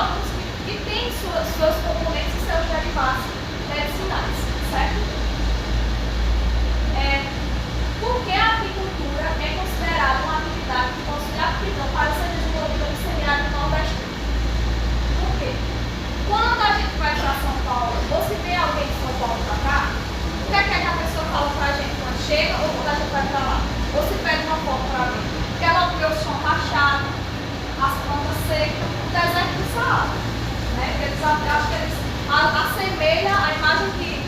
própolis que tem seus componentes e seus derivados medicinais, certo? Por que a apicultura é considerada uma atividade que possui aptidão para ser desenvolvida no semiárido nordestino? Por quê? Quando a gente vai para São Paulo, ou se vê alguém de São Paulo para cá, o que é que a pessoa fala para a gente quando chega ou quando a gente vai para lá? Ou se pede uma foto para mim? Que ela vê o chão rachado, as plantas secas, o deserto do Saara. Né? Eles acho que eles assemelham a imagem que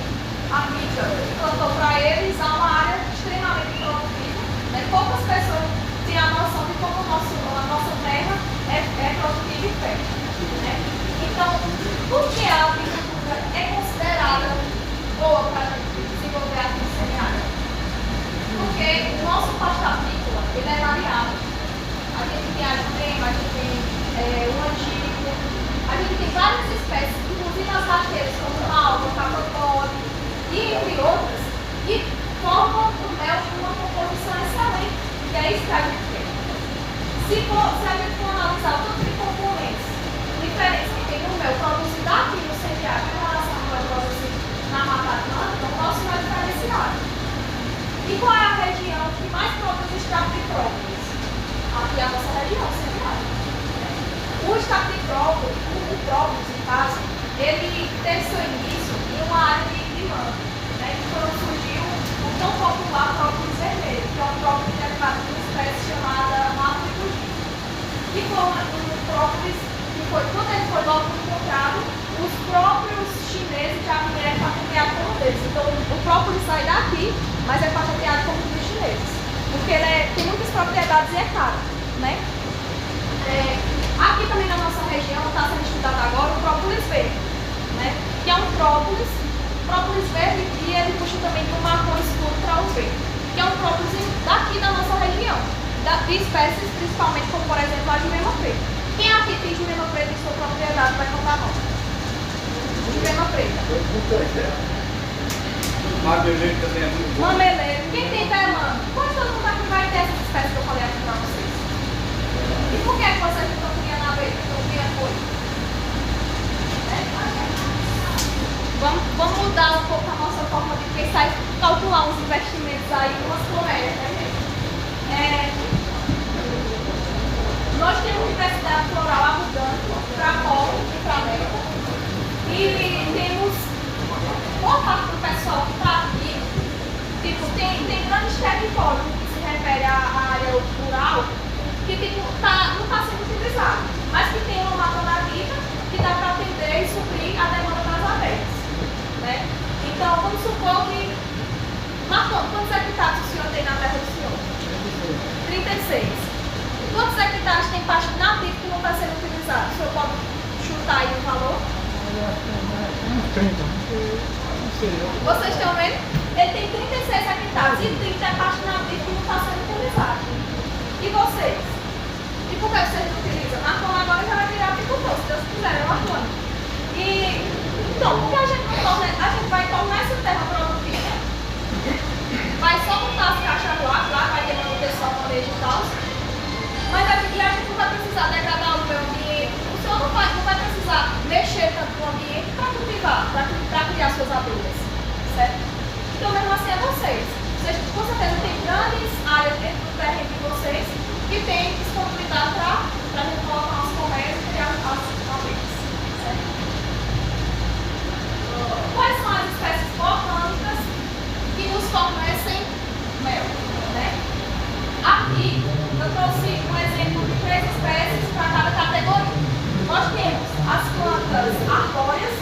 a mídia plantou para eles a uma área extremamente produtiva. Né? Poucas pessoas têm a noção de como a nossa terra é produtiva e fértil. Né? Então, por que a agricultura é considerada boa para a gente desenvolver aqui no semiárido? Porque o nosso pasto apícola ele é variado. A gente tem a jurema, a gente tem o angico, a gente tem várias espécies, inclusive as rasteiras como o malva, o capopode, e entre outras, que formam o mel de uma composição excelente. E é isso que a gente quer. Se a gente for analisar o tanto de componentes diferentes que tem no mel produzido aqui no semiárido em relação ao mel produzido na Mata Atlântica, o nosso mel é diferenciado. E qual é a região que mais produz extrato de própolis? Aqui é a nossa região, o semiárido. O extrato de própolis, o própolis, no caso, ele teve seu início em uma área de manga, né, que quando surgiu o tão popular própolis vermelho, que é um própolis derivado de uma espécie chamada mato de Fuji. E foi um própolis que quando ele foi logo encontrado, os próprios chineses já vieram patenteado como deles. Então o própolis sai daqui, mas é patenteado como dos chineses, porque ele tem muitas propriedades e é caro, né? Aqui também na nossa região está sendo estudado agora o própolis verde, né? Que é um própolis verde e ele puxa também de um marrom escuro para o verde, que é um própolis daqui da nossa região, de espécies principalmente como por exemplo a jurema preta. Quem aqui tem jurema preta em sua propriedade vai contar a mão? Jurema preta. Mameleiro também é muito bom. Mameleiro. Quem tem vermã? Quanto todo mundo aqui vai ter essas espécies que eu falei aqui para vocês? E por que vocês não criam na beira, não criam coisa? Vamos mudar um pouco a nossa forma de pensar e calcular uns investimentos aí, umas promessas, né, gente? Nós temos diversidade floral abundante para polo e para mel. E temos boa parte do pessoal que está aqui, tipo, tem grandes territórios que se refere à área rural, que tipo, não está sendo utilizado, mas que tem uma mata nativa que dá para atender e suprir a demanda das abelhas. Né? Então, vamos supor que. Marcão, quantos hectares o senhor tem na terra do senhor? 36. Quantos hectares tem pasto nativo que não está sendo utilizado? O senhor pode chutar aí o valor? 30. Vocês estão vendo? Ele tem 36 hectares e 30 é pasto nativo que não está sendo utilizado. E vocês? E por que vocês não utilizam? Marcão agora já vai virar apicultor, se Deus quiser, é Marcão. Então, por que a gente não torna, a gente vai tornar essa terra produtiva? Vai só botar as caixas lá, vai ter manutenção, manejo e tal. Mas a gente não vai precisar degradar o meio ambiente. O senhor não vai precisar mexer tanto no ambiente para cultivar, para criar suas abelhas. Certo? Então, mesmo assim é vocês. Vocês com certeza têm grandes áreas dentro do terreno de vocês que têm disponibilidade para a gente colocar nosso comércio e criar as abelhas. Certo? Quais são as espécies botânicas que nos fornecem mel? Né? Aqui eu trouxe um exemplo de 3 espécies para cada categoria. Nós temos as plantas arbóreas,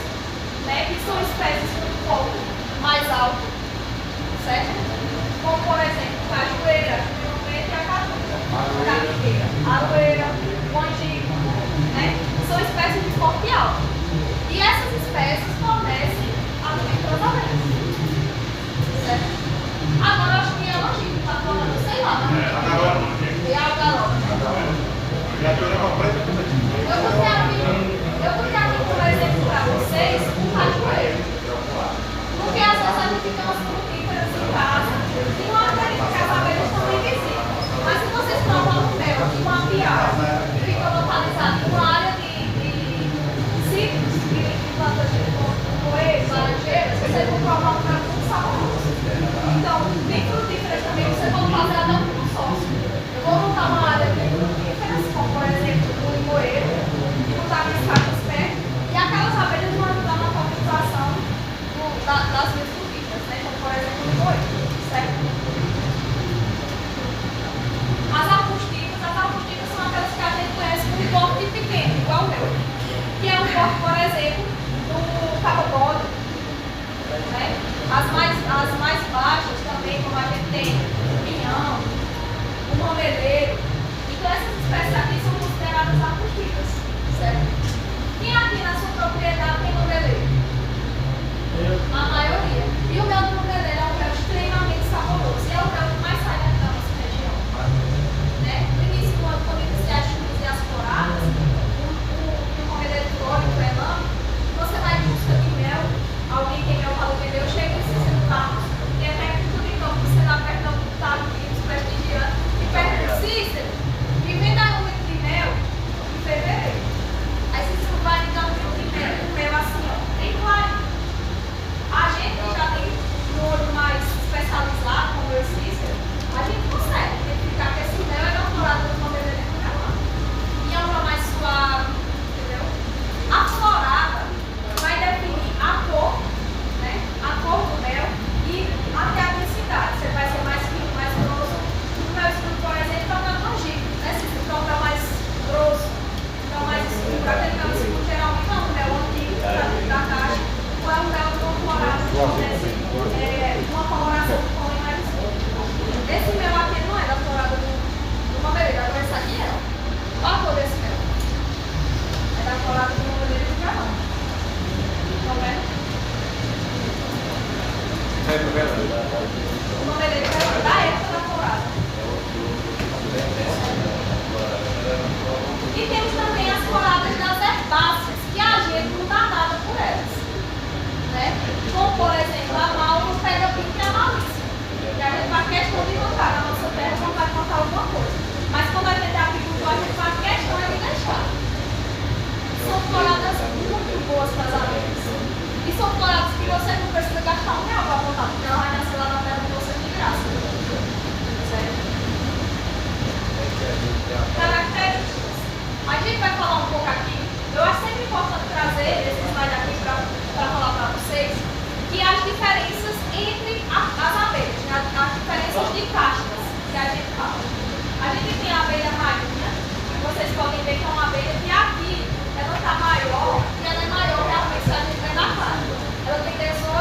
né, que são espécies com um foco mais alto, certo? Como por exemplo a cajueira, a jurema e a cajueira, a aroeira, o angico, né? São espécies de porte alto. E essas espécies fornecem alimento para as abelhas. Certo? Agora acho que é o angico, está falando, sei lá, né? É a galera. Eu vou ter aqui, por exemplo, para vocês, um cajueiro. Porque às vezes a gente fica umas frutíferas em casa e não acredita que as abelhas estão invisíveis. Mas se vocês provam o mel de uma piara, fica localizado em uma área de vocês vão provar um mel muito saboroso. Então, nem frutíferas também você pode fazer até um consórcio. Eu vou montar uma área de frutíferas, como por exemplo o limoeiro, e botar minhas caixas perto, e aquelas abelhas vão ajudar na polinização das minhas frutíferas, né? Então, por exemplo, o limoeiro, certo? As arbustivas são aquelas que a gente conhece como porte pequeno, igual o meu, que é um porte, por exemplo, do cabobode, né? As mais baixas também, como a gente tem o pinhão, o mameleiro. Então essas espécies aqui são consideradas arbustivas, certo? Quem aqui na sua propriedade tem mameleiro? A maioria. E o mel do mameleiro é um mel extremamente saboroso e é o mel que mais sai daqui da nossa região. Né? No início do ano, quando iniciar as chuvas e as floradas, o mameleiro flórico, o elame, você vai em busca de mel, alguém tem mel para vender, eu chego em Cícero Barros, tem até tudo em campo, você dá perto do deputado, nos prestigiando, e pergunta, Cícero, me venda um litro de mel em fevereiro. Aí Cícero vai me dar um litro de mel assim, ó, bem claro. A gente que já tem um olho mais especializado, como eu e Cícero, a gente consegue identificar que esse mel é doutorado do mameleiro do mel. E é um mel mais suave, entendeu? A florada vai definir a cor, né? A cor do mel e até a densidade. Você vai ser mais fino, mais grosso. O mel escuro, por exemplo, é um mel tangível, né? Se você for um mel mais grosso, um mel mais escuro, aquele mel escuro geralmente é um mel antigo, que está dentro da caixa, ou é um mel incorporado, uma coloração do pólen mais escuro. Esse mel aqui não é da florada do mameleiro, agora esse aqui é. Olha a cor desse mel. É da florada do mameleiro do carvão. Estão vendo? O mameleiro é da época da florada. E temos também as floradas das herbáceas, que a gente não dá nada por elas. Né? Como, por exemplo, a malva pega pique e a malícia. Que a gente faz questão de encontrar na nossa terra quando vai contar alguma coisa. Mas quando a gente é agricultor, a gente faz questão de deixar. São floradas muito boas para as abelhas. E são floradas que você não precisa gastar R$1 para botar, porque ela vai nascer lá na terra de você de graça. Certo? Características. A gente vai falar um pouco aqui. Eu acho sempre importante trazer esse slide aqui para falar para vocês que as diferenças entre as abelhas, né? As diferenças de castas que a gente fala. A gente tem a abelha marinha, vocês podem ver que é uma abelha que aqui ela está maior e ela é maior realmente se a gente vai dar carne. Ela tem 18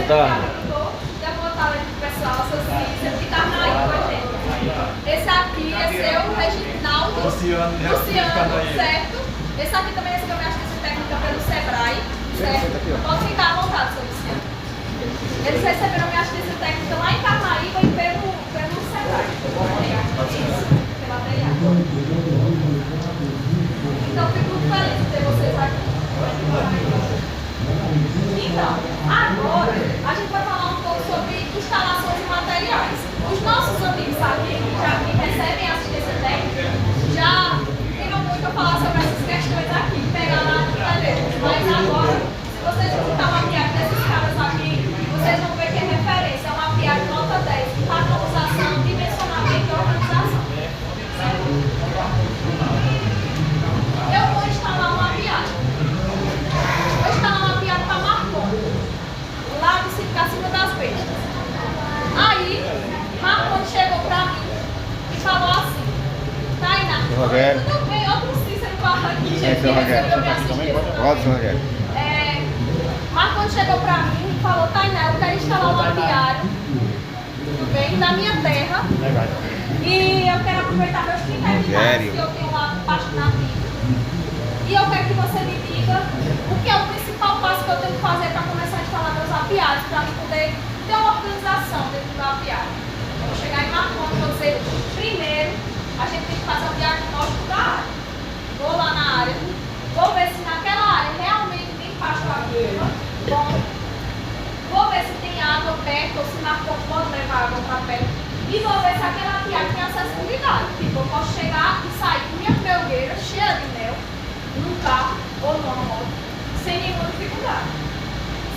tarde. Já botaram aqui pro pessoal, seus filhos, de Carnaíba, gente. Esse aqui é seu Reginaldo Luciano, certo? Esse aqui também recebeu minha assistência técnica pelo Sebrae, certo? Pode ficar à vontade, seu Luciano. Eles receberam minha assistência técnica lá em Carnaíba e pelo Sebrae. Isso, pela DEA. Então, fico muito feliz de ter vocês aqui. Então, agora a gente vai falar um pouco sobre instalações e materiais. Os nossos amigos aqui, que recebem assistência técnica, já viram muito a falar sobre essas questões aqui, pegar na televisão. Mas agora, se vocês visitar uma piada desses caras aqui, vocês vão ver que é referência, é uma piada de nota 10, de padronização, dimensionamento e organização. Certo? Eu vou instalar uma piada. Vou instalar uma piada para Marconi, lá do sítio Acima das Bestas. Aí, Marconi chegou para mim e falou assim: Tainá, tudo bem, outro Cícero barra aqui, gente, que recebeu minha assistência. Marconi chegou para mim e falou: Tainá, eu quero instalar uma piada, tudo bem, na minha terra. E eu quero aproveitar meus 30 hectares que eu tenho lá no Pasto Nativo. E eu quero que você me diga o que é o principal passo que eu tenho que fazer para começar a instalar meus apiários, para eu poder ter uma organização dentro do apiário. Eu vou chegar em Marconi e vou dizer: primeiro, a gente tem que fazer um diagnóstico da área. Vou lá na área, vou ver se naquela área realmente tem pasto agrícola. Bom, vou ver se tem água perto ou se Marconi pode levar água para perto. E vou ver se aquela apiário tem acessibilidade. Tipo, eu posso chegar e sair com minha melgueira cheia de mel, num carro ou numa moto, sem nenhuma dificuldade.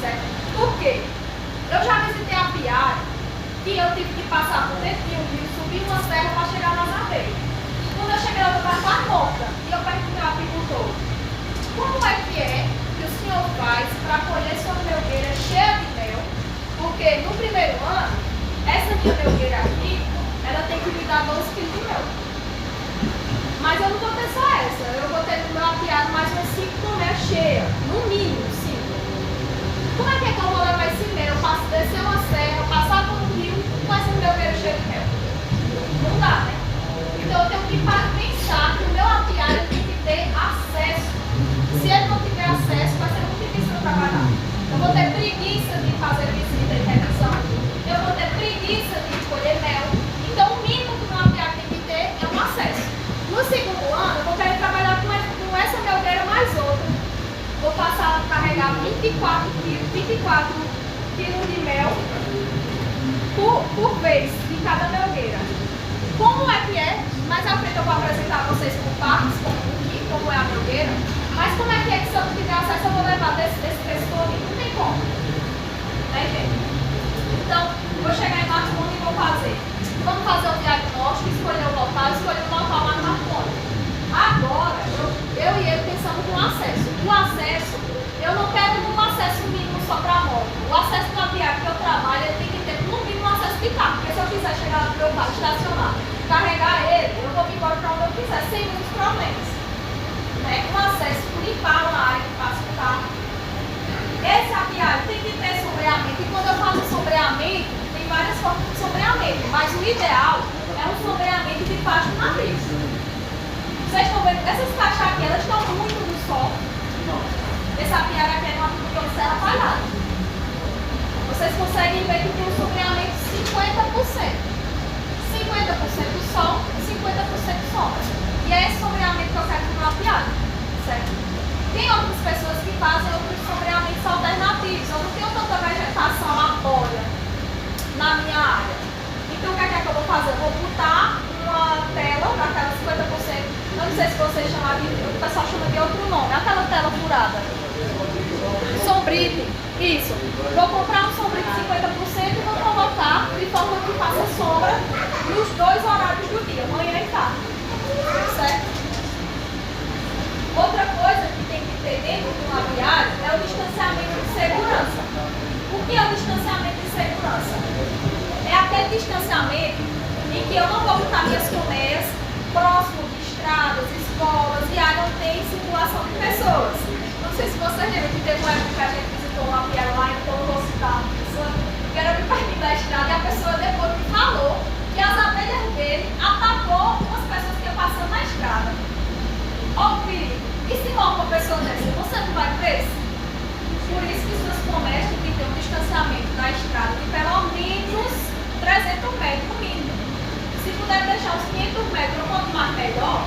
Certo? Por quê? Eu já visitei apiário que eu tive que passar por dentro de um rio, subir uma serra para chegar nas abelhas. Quando eu cheguei lá, eu estava morta. E eu perguntei ao apicultor: como é que o senhor faz para colher sua melgueira cheia de mel? Porque no primeiro ano, essa minha melgueira aqui, ela tem que me dar 12 kg de mel. Mas eu não vou ter só essa, eu vou ter no meu apiário mais umas 5 toneladas cheias, no mínimo 5. Como é que eu vou levar esse mel? Eu passo descer uma serra, passar por um rio com essa melgueira cheia de mel? Não dá, né? Então eu tenho que pensar que o meu apiário tem que ter acesso. Se ele não tiver acesso, vai ser muito difícil eu trabalhar. Eu vou ter preguiça de fazer visita e revisão. Eu vou ter preguiça de escolher mel. Então o mínimo que o meu apiário tem que ter é um acesso. No segundo ano, eu vou querer trabalhar com essa melgueira mais outra. Vou passar a carregar 24 quilos de mel por vez de cada melgueira. Como é que é? Mais à frente eu vou apresentar a vocês por partes, como é a melgueira. Mas como é que se eu não tiver acesso eu vou levar desse preço todo? Não tem como. Né, gente? Então, vou chegar em Marconi e vou fazer. Vamos fazer o diagnóstico, escolher o local lá no Marconi. Agora, eu e ele pensamos com acesso. O acesso, eu não quero um acesso mínimo só para moto. O acesso do apiário que eu trabalho, ele tem que ter no mínimo um acesso de carro. Porque se eu quiser chegar lá no meu carro, estacionar, carregar ele, eu vou embora para onde eu quiser, sem muitos problemas. Né? Um acesso, limpar uma área que passa o carro. Esse apiário tem que ter sombreamento. E quando eu falo sombreamento, tem várias formas de sombreamento. Mas o ideal é um sombreamento de pasto nativo. Vocês estão vendo? Essas caixas aqui, elas estão muito no sol. Esse apiário aqui é uma produção de serra palhada. Vocês conseguem ver que tem um sombreamento de 50%. 50% sol e 50% sombra. E é esse sombreamento que eu quero no meu apiário. Certo? Tem outras pessoas que fazem outros sombreamentos alternativos. Eu não tenho tanta vegetação apoia na minha área. Então o que é que eu vou fazer? Eu vou botar uma tela daquela 50%. Eu não sei se vocês chamam o pessoal chama de outro nome. Aquela tela furada. Sombrite. Isso. Vou comprar um sombrite de 50% e vou colocar de forma que faça sombra nos 2 horários do dia, manhã e tarde. Certo? Outra coisa que tem que ter dentro de um aviário é o distanciamento de segurança. O que é o distanciamento de segurança? É aquele distanciamento em que eu não vou botar minhas colmeias próximo de estradas, escolas e área onde tem circulação de pessoas. Não sei se vocês lembram que teve uma época que a gente visitou um aviário lá, então eu vou citar isso Ó o perigo. E se morre uma pessoa dessa, você não vai preso? Por isso que suas comércios têm que ter um distanciamento da estrada de pelo menos 300 metros no mínimo. Se puder deixar os 500 metros, quanto mais melhor,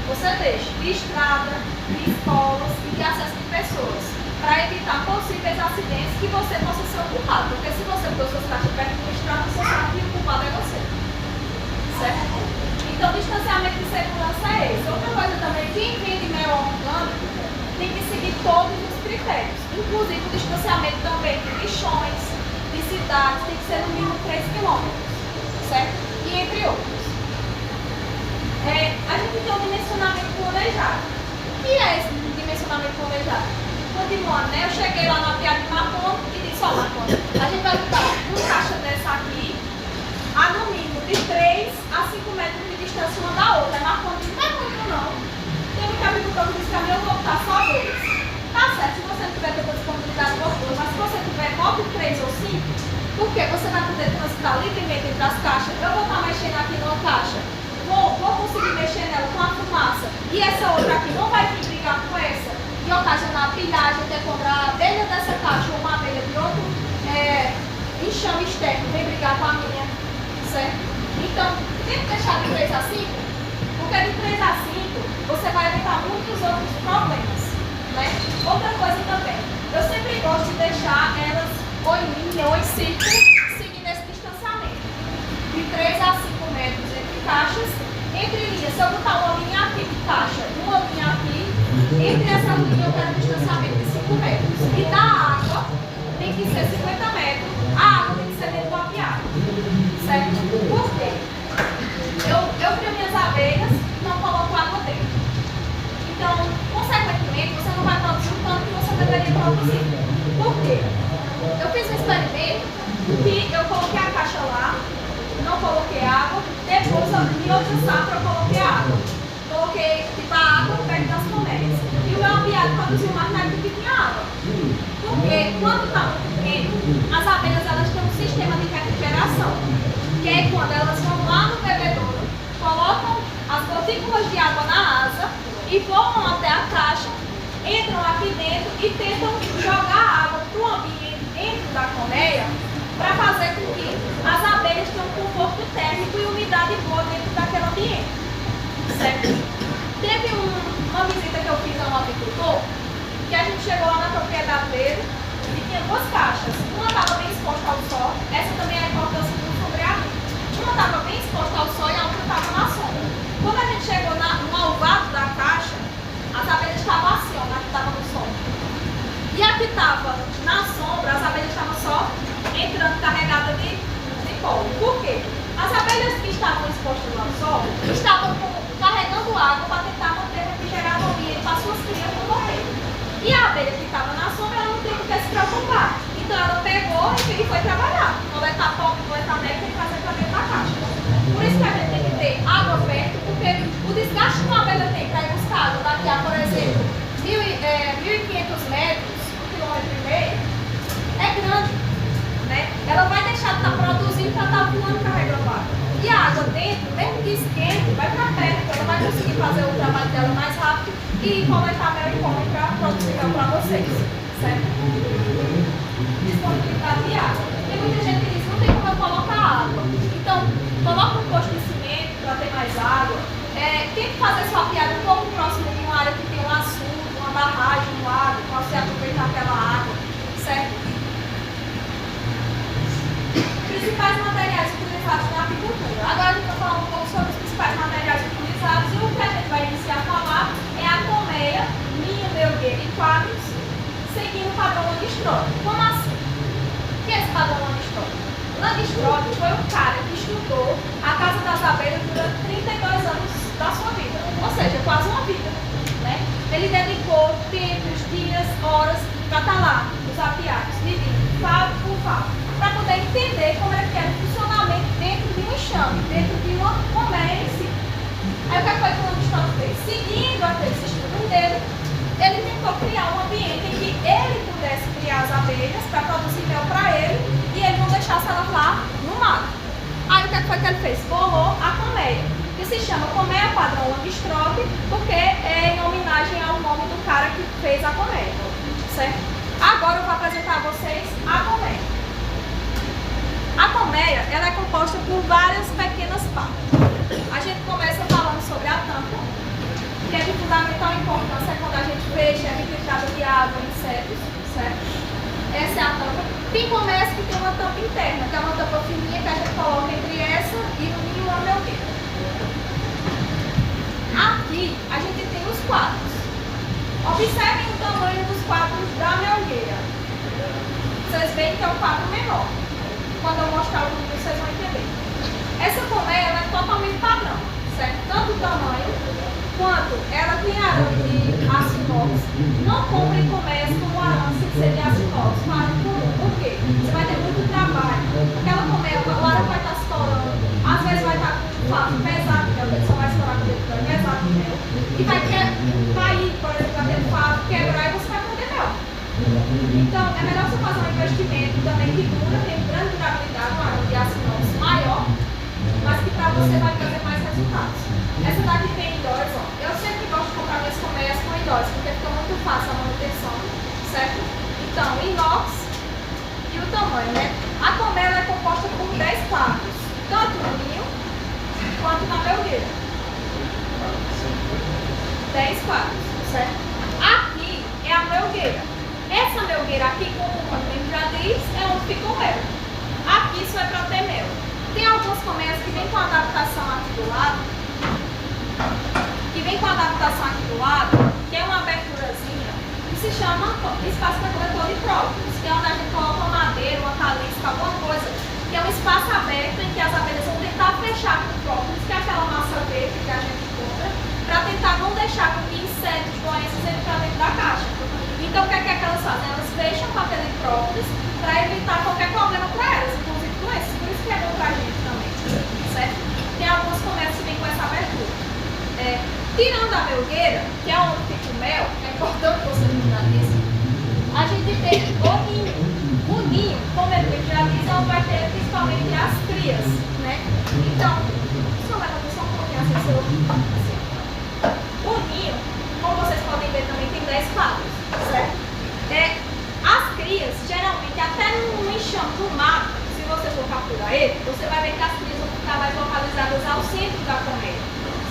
você deixa de estrada, de escolas e de acesso de pessoas, para evitar possíveis acidentes que você possa ser o culpado. Porque se você pôr suas caixas perto de uma estrada, você sabe que o culpado é você. Certo? Então, o distanciamento de segurança é esse. Outra coisa também, quem vende mel orgânico tem que seguir todos os critérios. Inclusive, o distanciamento também de lixões, de cidades, tem que ser no mínimo 3 km. Certo? E entre outros. A gente tem um dimensionamento planejado. O que é esse dimensionamento planejado? Continuando, né? Eu cheguei lá na piada de Marconi e disse, ó Marconi, a gente vai botar uma caixa dessa aqui a no mínimo de 3 a 5 metros de distância uma da outra. A Marconi disse, não é muito não. Tem um agricultor que disse que eu vou botar só 2. Tá certo, se você não tiver tanta disponibilidade, por 2, mas se você tiver 9, 3 ou 5, porque você vai poder transitar livremente entre as caixas. Eu vou estar mexendo aqui numa caixa. Vou conseguir mexer nela com a fumaça. E essa outra aqui não vai vir brigar com essa. E ocasionar pilhagem, até quando a abelha dessa caixa ou uma abelha de outro enxame externo vem brigar com a minha. Certo? Então, tem que deixar de 3 a 5, porque de 3 a 5 você vai evitar muitos outros problemas. Né? Outra coisa também, eu sempre gosto de deixar elas ou em linha ou em círculo, seguindo esse distanciamento. De 3 a 5 metros entre caixas, entre linhas. Se eu botar uma linha aqui de caixa, uma linha aqui, entre essa linha eu quero um distanciamento de 5 metros. E da água tem que ser 50 metros. A água tem que ser dentro do apiário. Certo? Por quê? Eu crio minhas abelhas e não coloco água dentro. Então, consequentemente, você não vai produzir o tanto que você deveria produzir. Por quê? Eu fiz um experimento que eu coloquei a caixa lá, não coloquei água, depois em outra safra eu coloquei água. Coloquei tipo a água perto das colmeias. E o meu apiário produziu mais rápido que tinha água. Porque quando está muito pequeno, as abelhas elas têm um sistema de refrigeração. Que é quando elas vão lá no bebedouro, colocam as gotículas de água na asa e voam até a caixa, entram aqui dentro e tentam jogar água para o ambiente dentro da colmeia para fazer com que as abelhas tenham um conforto térmico e umidade boa dentro daquele ambiente. Certo? Teve uma visita que eu fiz a um apicultor, que a gente chegou lá na propriedade dele e tinha 2 caixas. Uma estava bem exposta ao sol, essa também é a importância do sombreamento. Uma estava bem exposta ao sol e a outra estava na sombra. Quando a gente chegou no alvado da caixa, as abelhas estavam assim, ó, na que estava no sol. E a que estava na sombra, as abelhas estavam só entrando carregadas de pólen. Por quê? As abelhas que estavam expostas ao sol estavam carregando água para tentar manter refrigerado o ambiente para suas crias não morrerem. E a abelha que estava na sombra, ela não tem por que se preocupar. Então ela pegou e foi trabalhar. Coletar pólen, coletar néctar e fazer para dentro da caixa. Por isso que a gente tem que ter água perto, porque o desgaste que uma abelha tem para ir buscar água daqui a, por exemplo, 1.500 metros, 1,5 km, é grande. Né? Ela vai deixar de estar produzindo para estar voando carregando água. E a água dentro, mesmo que esquente, vai para perto, ela vai conseguir fazer o trabalho dela mais rápido e coletar mel e pólen para produzir mel para vocês. Certo? Disponibilidade de água. Tem muita gente que diz, não tem como eu colocar água. Então, coloca um posto de cimento para ter mais água. Tem que fazer sua piada um pouco próximo de uma área que tem um açude, uma barragem, um lago, para você aproveitar aquela água. Certo? Principais materiais utilizados na apicultura. Agora a gente vai falar um pouco sobre os principais materiais utilizados e o que a gente vai iniciar a falar é a colmeia, linha, melgueira e quadros, seguindo o padrão Langstroth. Como assim? O que é esse padrão Langstroth? Langstroth foi um cara que estudou a casa das abelhas durante 32 anos da sua vida, ou seja, quase uma vida. Né? Ele dedicou tempos, dias, horas para estar lá, os apiários, medindo favo por favo, para poder entender como é que era o funcionamento dentro de um enxame, dentro de uma colmeia em si. Aí o que foi que o Langstroth fez? Seguindo aqueles estudos dele, ele tentou criar um ambiente em que ele pudesse criar as abelhas para produzir mel para ele e ele não deixasse elas lá no mato. Aí o que foi que ele fez? Bolou a colmeia. E se chama colmeia padrão Langstroth, porque é em homenagem ao nome do cara que fez a colmeia, certo? Agora eu vou apresentar a vocês a colmeia. A colmeia, ela é composta por várias pequenas partes. A gente começa falando sobre a tampa, que é de fundamental importância quando a gente fecha, é infiltrada de água, insetos, certo? Essa é a tampa. Tem colmeias que tem uma tampa interna, que é uma tampa fininha que a gente coloca entre essa e o ninho e a melgueira. Aqui a gente tem os quadros. Observem o tamanho dos quadros da melgueira. Vocês veem que é o quadro menor. Quando eu mostrar o número, vocês vão entender. Essa colmeia ela é totalmente padrão, certo? Tanto o tamanho quanto ela tem arame de aço inox. Não comprem colmeias como arame sem ser de aço inox. Por quê? Você vai ter muito trabalho. Aquela colmeia, o arame vai estar estourando. Às vezes vai estar com um fato pesado, que a pessoa vai estourar com o dedo pesado de mel. E vai cair, por exemplo, aquele fato, quebrar e você vai perder mel. Então, é melhor você fazer um investimento também que dura, tem grande durabilidade, um arame de aço inox maior, mas que para você vai trazer mais resultados. Essa daqui tem indoors, ó. Eu sempre gosto de comprar minhas colmeias com indoors, porque fica muito fácil a manutenção, certo? Então, inox e o tamanho, né? A colmeia é composta por 10 quadros, tanto no ninho quanto na melgueira. 10 quadros, certo? Aqui é a melgueira. Essa melgueira aqui, como o nome já diz, é onde fica o mel. Aqui isso é para ter mel. Tem algumas colmeias que vêm com a adaptação aqui do lado, que é uma aberturazinha, que se chama espaço para coletor de própolis, que é onde a gente coloca uma madeira, uma calisca, alguma coisa, que é um espaço aberto em que as abelhas vão tentar fechar com o própolis, que é aquela massa verde que a gente compra, para tentar não deixar com que insetos, doenças entrem para dentro da caixa. Então o que é que elas fazem? Elas fecham com aquele própolis para evitar qualquer problema para elas, inclusive doenças. Por isso que é bom para a gente também, certo? Tem algumas colmeias que vêm com essa abertura. Tirando a melgueira, que é onde fica o mel, é importante você lembrar disso, a gente tem o ninho. O ninho, como ele já diz, é onde vai ter principalmente as crias, né? Então, só vai fazer só um pouquinho assim. O ninho, como vocês podem ver, também tem 10 quadros, certo? As crias, geralmente, até no enxame do mato, se você for capturar ele, você vai ver que as crias vão ficar mais localizadas ao centro da colmeia,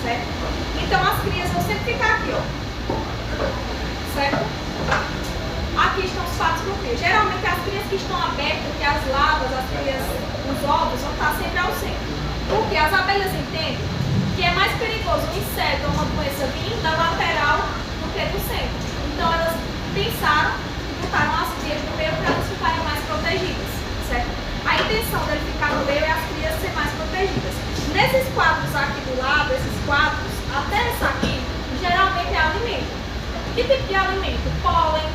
certo? Então as crias vão sempre ficar aqui, ó, certo? Aqui estão os fatos do cria. Geralmente as crias que estão abertas, que as larvas, as crias, os ovos vão estar sempre ao centro. Porque as abelhas entendem que é mais perigoso um inseto ou uma doença vir da lateral do que do centro. Então elas pensaram e botaram as crias no meio para elas ficarem mais protegidas, certo? A intenção dele ficar no meio é as crias serem mais protegidas. Nesses quadros aqui do lado, esses quadros, até essa aqui, geralmente é alimento. Que tipo de alimento? Pólen,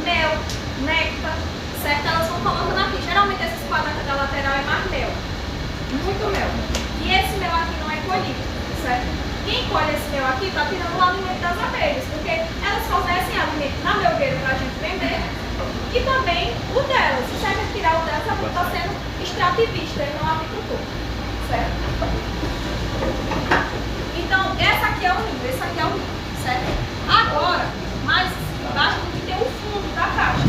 mel, néctar, certo? Elas vão colocando aqui. Geralmente esses quadros aqui da lateral é mais mel. Muito mel. E esse mel aqui não é colhido, certo? Quem colhe esse mel aqui está tirando o alimento das abelhas, porque elas fornecem alimento na melgueira para a gente vender e também o delas. Se a gente tirar o delas, a gente está sendo extrativista e não apicultor, certo? Então, essa aqui é o ninho, esse aqui é o ninho, certo? Agora, mais embaixo a gente tem o fundo da caixa.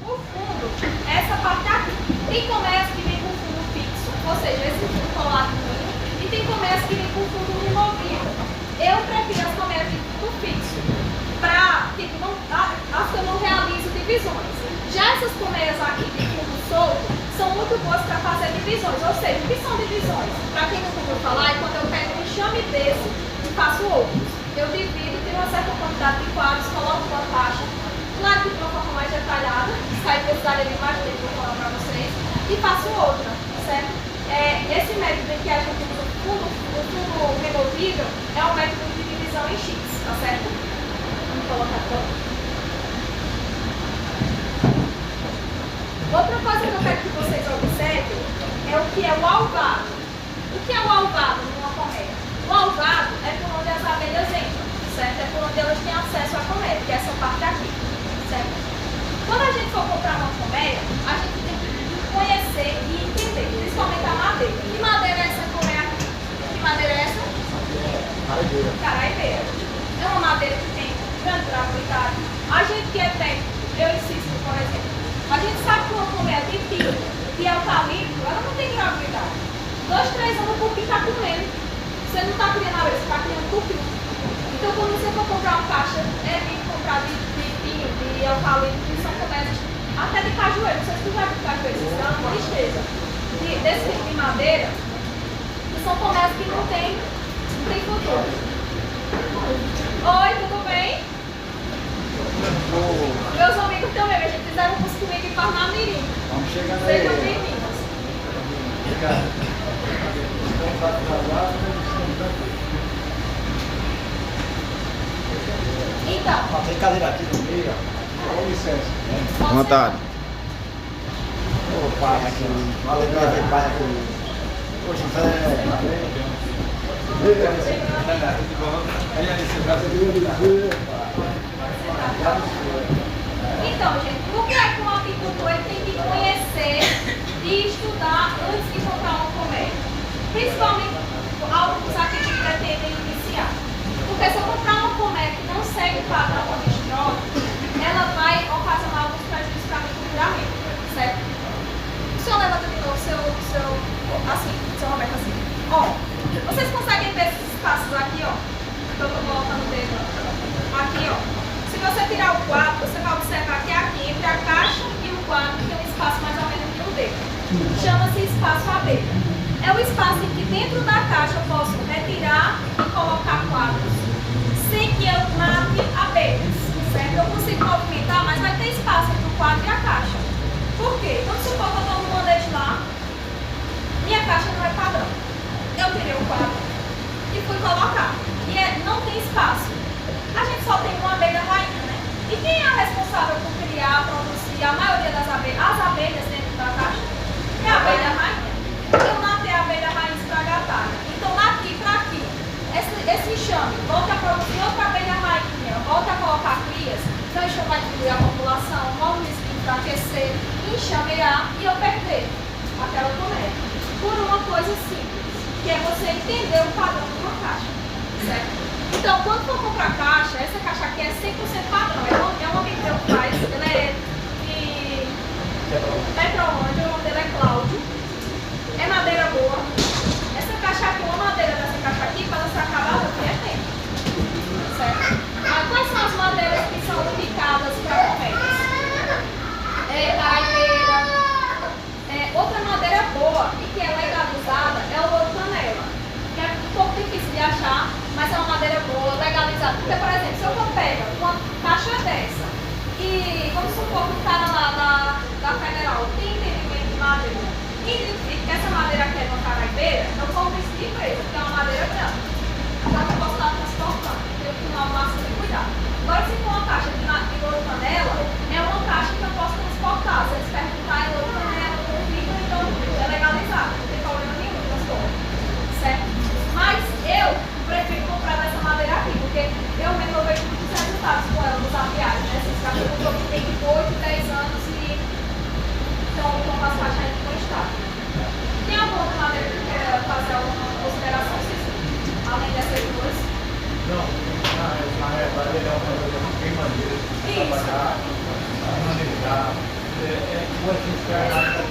O fundo, essa parte aqui. Tem colmeias que vem com fundo fixo, ou seja, esse fundo colado no ninho, e tem colmeias que vem com fundo removível. Eu prefiro as colmeias de fundo fixo, para, tipo, as que eu não realizo divisões. Já essas colmeias aqui de fundo solto, são muito boas para fazer divisões, ou seja, o que são divisões? Para quem não ouviu falar, é quando eu pego um enxame desse e faço outros. Eu divido, tenho uma certa quantidade de quadros, coloco uma taxa, claro que de uma forma mais detalhada, isso aí precisaria de mais tempo para falar para vocês, e faço outra, certo? Esse método em que a gente usa o fundo removível é um método de divisão em X, tá certo? Vamos colocar aqui. Outra coisa que eu quero que vocês observem é o que é o alvado. O que é o alvado numa colmeia? O alvado é por onde as abelhas entram, certo? É por onde elas têm acesso à colmeia, que é essa parte aqui, certo? Quando a gente for comprar uma colmeia, a gente tem que conhecer e entender, principalmente a madeira. Que madeira é essa colmeia aqui? Que madeira Então, quando você for comprar uma caixa, é bem comprar de pinho, de eucalipto, que são comércios, até de cajueiro. Não sei se tu já viu cajueiro, isso é uma tristeza. Desse tipo de madeira, que são comércios que não tem futuro. Oi, tudo bem? Meus amigos também, a gente fizeram um curso comigo em Parnamirim. Vamos chegando aí. Sejam bem-vindos. Então, Tem cadeira aqui no meio, ó. Com licença. pode Vontade. Ô, pai, aqui. Valeu, meu pai, aqui. Poxa, Então, gente, por que é que um apicultor ele tem que conhecer e estudar antes de comprar um comércio? Principalmente alguns apicultores que pretendem iniciar. Porque se eu comprar uma comércio que não segue o padrão antidroga, ela vai ocasionar alguns prejuízos para mim futuramente, certo? O senhor levanta de novo seu Roberto, assim. Ó, vocês conseguem ver esses espaços aqui, ó? Que eu tô colocando o dedo aqui, ó. Se você tirar o quadro, você vai observar que aqui, entre a caixa e o quadro, tem um espaço mais ou menos de um dedo. Chama-se espaço abelha. É o espaço em que dentro da caixa eu posso retirar e colocar quadros sem que eu mate abelhas, certo? Eu consigo movimentar, mas vai ter espaço entre o quadro e a caixa. Por quê? Vamos supor que eu estou no bandejo lá, minha caixa não é padrão. Eu tirei o quadro e fui colocar. E não tem espaço. A gente só tem uma abelha rainha, né? E quem é a responsável por criar, produzir a maioria das abelhas? As abelhas dentro da caixa? É a abelha rainha. Eu matei a abelha raiz espragatária. Então, daqui para aqui, esse enxame volta a produzir outra abelha rainha, volta a colocar crias, então o enxame vai diminuir a população, corre o risco de enfraquecer, enxamear e eu perder aquela coleta. Por uma coisa simples, que é você entender o padrão de uma caixa, certo? Então, quando for comprar caixa, essa caixa aqui é 100% padrão. É uma amigo meu que faz, ele é de Petrolândia, o nome dele é Cláudio. É madeira boa. Essa caixa aqui, uma madeira dessa caixa aqui, para ela ser acabada, é tempo. Certo? Mas quais são as madeiras que são indicadas para comércio? Caraipeira. Outra madeira boa e que é legalizada é o ouro canela. Que é um pouco difícil de achar, mas é uma madeira boa, legalizada. Porque, por exemplo, se eu pego uma caixa dessa e vamos supor que o cara lá da Federal tem entendimento de madeira, identifique que essa madeira aqui é de uma caraipeira, eu corro risco de preço, porque é uma madeira branca. Só que eu posso estar transportando, tem que tomar o máximo de cuidado. Agora, se for uma caixa de ouro canela, é uma caixa que eu posso transportar. Se eles perguntarem ouro canela, então é legalizado, não tem problema nenhum de transporte. Certo? Mas eu prefiro comprar dessa madeira aqui, porque eu mesmo vejo muitos resultados com ela nos aviários, né? Esses caixas que tem 8, 10 anos e estão com as caixas aí de bom estado. Tem alguma outra maneira que quer fazer alguma consideração, Cícero? Além dessas duas? Não, na realidade ele é uma coisa bem maneira de trabalhar, manejar.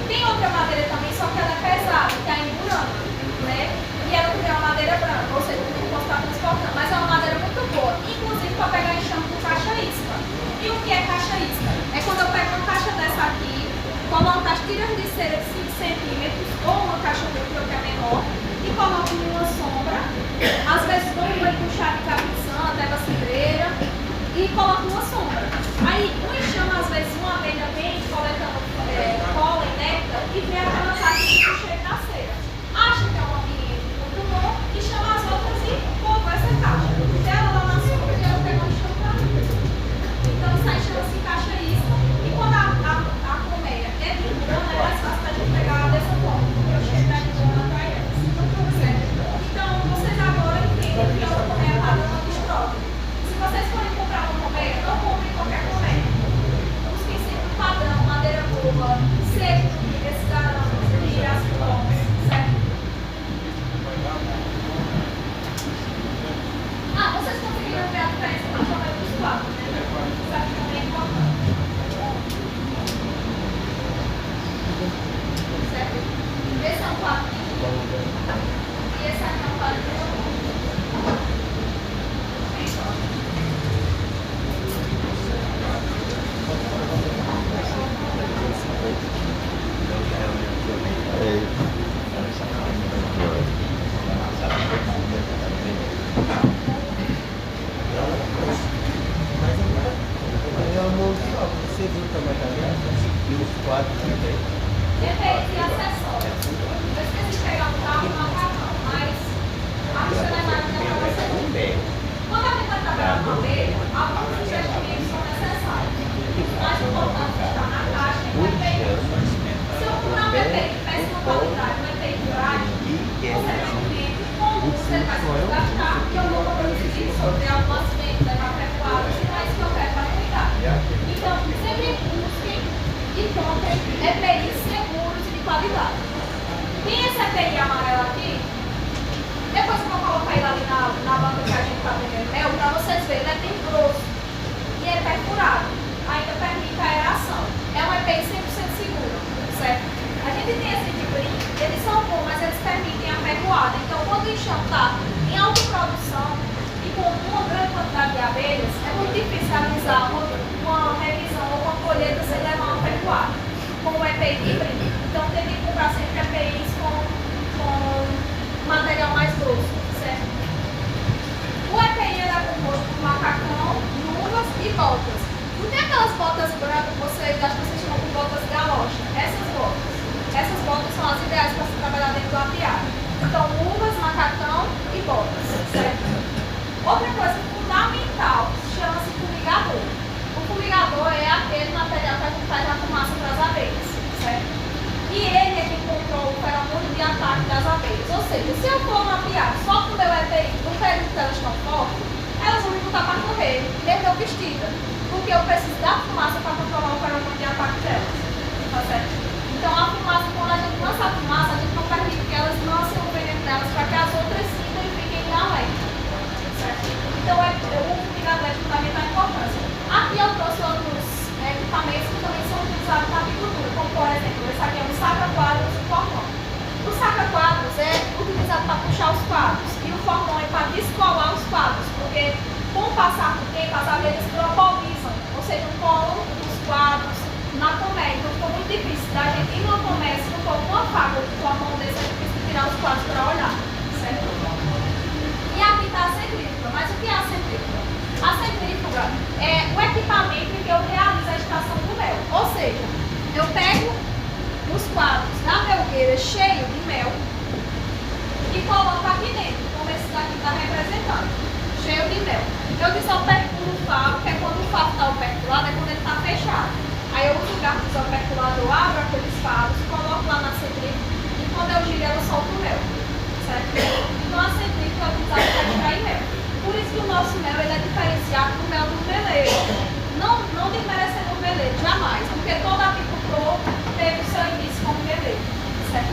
Tem outra madeira também, só que ela é pesada, que é a emburana, né? E ela também é uma madeira branca, ou seja, não posso estar transportando, mas é uma madeira muito boa, inclusive para pegar enxame com caixa isca. E o que é caixa isca? É quando eu pego uma caixa dessa aqui, coloco as tiras de cera de 5 centímetros ou uma caixa de que é menor e coloco em uma sombra, às vezes dou um banho com chá de capim santa, erva cidreira e coloco uma sombra. Aí um enxame, às vezes uma abelha vem coletando pólen, néctar e vê aquela caixa de cheiro da cera. Acha que é um ambiente muito bom e chama as outras e poupa essa caixa. Ela lá na sombra e ela pega um enxame pra mim. Então isso aí chama-se caixa isca. E quando a colmeia é de engana, é mais fácil pra gente pegar dessa forma, porque o cheiro da engana atrai elas. Certo? Então vocês agora entendem que a colmeia padrão não destrói. Se vocês forem comprar uma colmeia, não comprem qualquer colmeia. Busquem sempre um padrão, madeira boa, seco, esses arames e as flores, certo? Vocês conseguiram ver a diferença mais ou menos dos quadros, né? Isso aqui também é importante. Certo? Esse é um quadrinho. E esse aqui é um quadrinho. EPIs e acessórios. Eu esqueci de pegar um carro e uma cartão, mas a ficha da máquina para vocês. Quando a gente vai trabalhar com abelha, alguns investimentos são necessários. O mais importante está na caixa e no EPI. Se eu comprar um EPI de péssima qualidade, um EPI frágil, você não entende como você vai se gastar, que eu vou produzir sobre algum acidente, levar preparado, se não é isso que eu quero para cuidar. Então, sempre busquem e comprem EPIs seguros e de qualidade. Tem esse EPI amarelo aqui. Depois eu vou colocar ele ali na banca que a gente está vendendo mel, para vocês verem, ele é bem grosso e é perfurado. Ainda permite a aeração. É um EPI 100% seguro, certo? A gente tem esse de brinco, eles são bons, mas eles permitem a ferroada. Então, quando o enxame está em autoprodução e com uma grande quantidade de abelhas, é muito difícil realizar uma revisão ou uma colheita sem levar uma ferroada, com o EPI de brinco. Então, tem que comprar sempre EPIs com material mais grosso, certo? O EPI é composto por macacão, luvas e botas. Não tem aquelas botas brancas que vocês acham que vocês chamam de botas galocha. Essas botas são as ideais para se trabalhar dentro do apiário. Então, luvas, macacão e botas, certo? Outra coisa fundamental chama-se fumigador. O fumigador é aquele material que a gente faz a fumaça para as abelhas, certo? E ele é quem controla o feromônio de ataque das abelhas. Ou seja, se eu for mapear só com o meu EPI no período que elas estão fortes, elas vão me botar para correr, mesmo eu vestida. Porque eu preciso da fumaça para controlar o feromônio de ataque delas. Tá certo? Então a fumaça, quando a gente lança a fumaça, a gente não permite que elas lancem o veneno delas para que as outras sintam e fiquem em alerta. Certo? Então o fumigador é de fundamental importância. Aqui eu trouxe outros equipamentos que também são utilizados na agricultura, como por exemplo, esse aqui é um saca-quadros e o formão. O saca-quadros é utilizado para puxar os quadros e o formão é para descolar os quadros, porque com o passar do tempo as abelhas propolisam, ou seja, colam os quadros na colmeia. Então ficou muito difícil da gente ir numa colmeia, se não for com uma faca ou com a mão desse, a gente precisa tirar os quadros para olhar, certo? E aqui está a centrífuga. Mas o que é a centrífuga? A centrífuga é o equipamento em que eu realizo a extração do mel. Ou seja, eu pego os quadros da melgueira cheio de mel e coloco aqui dentro, como esse daqui está representando, cheio de mel. Eu desoperculo o favo, que é quando o favo está operculado, é quando ele está fechado. Aí eu uso o garfo desoperculador, abro aqueles favos, coloco lá na centrífuga e quando eu giro ela solta o mel. Certo? Então a centrífuga é utilizada para extrair mel. Por isso que o nosso mel ele é diferenciado do mel do meleiro. Não desmerecendo o meleiro, jamais. Porque todo apicultor teve o seu início como meleiro. Certo?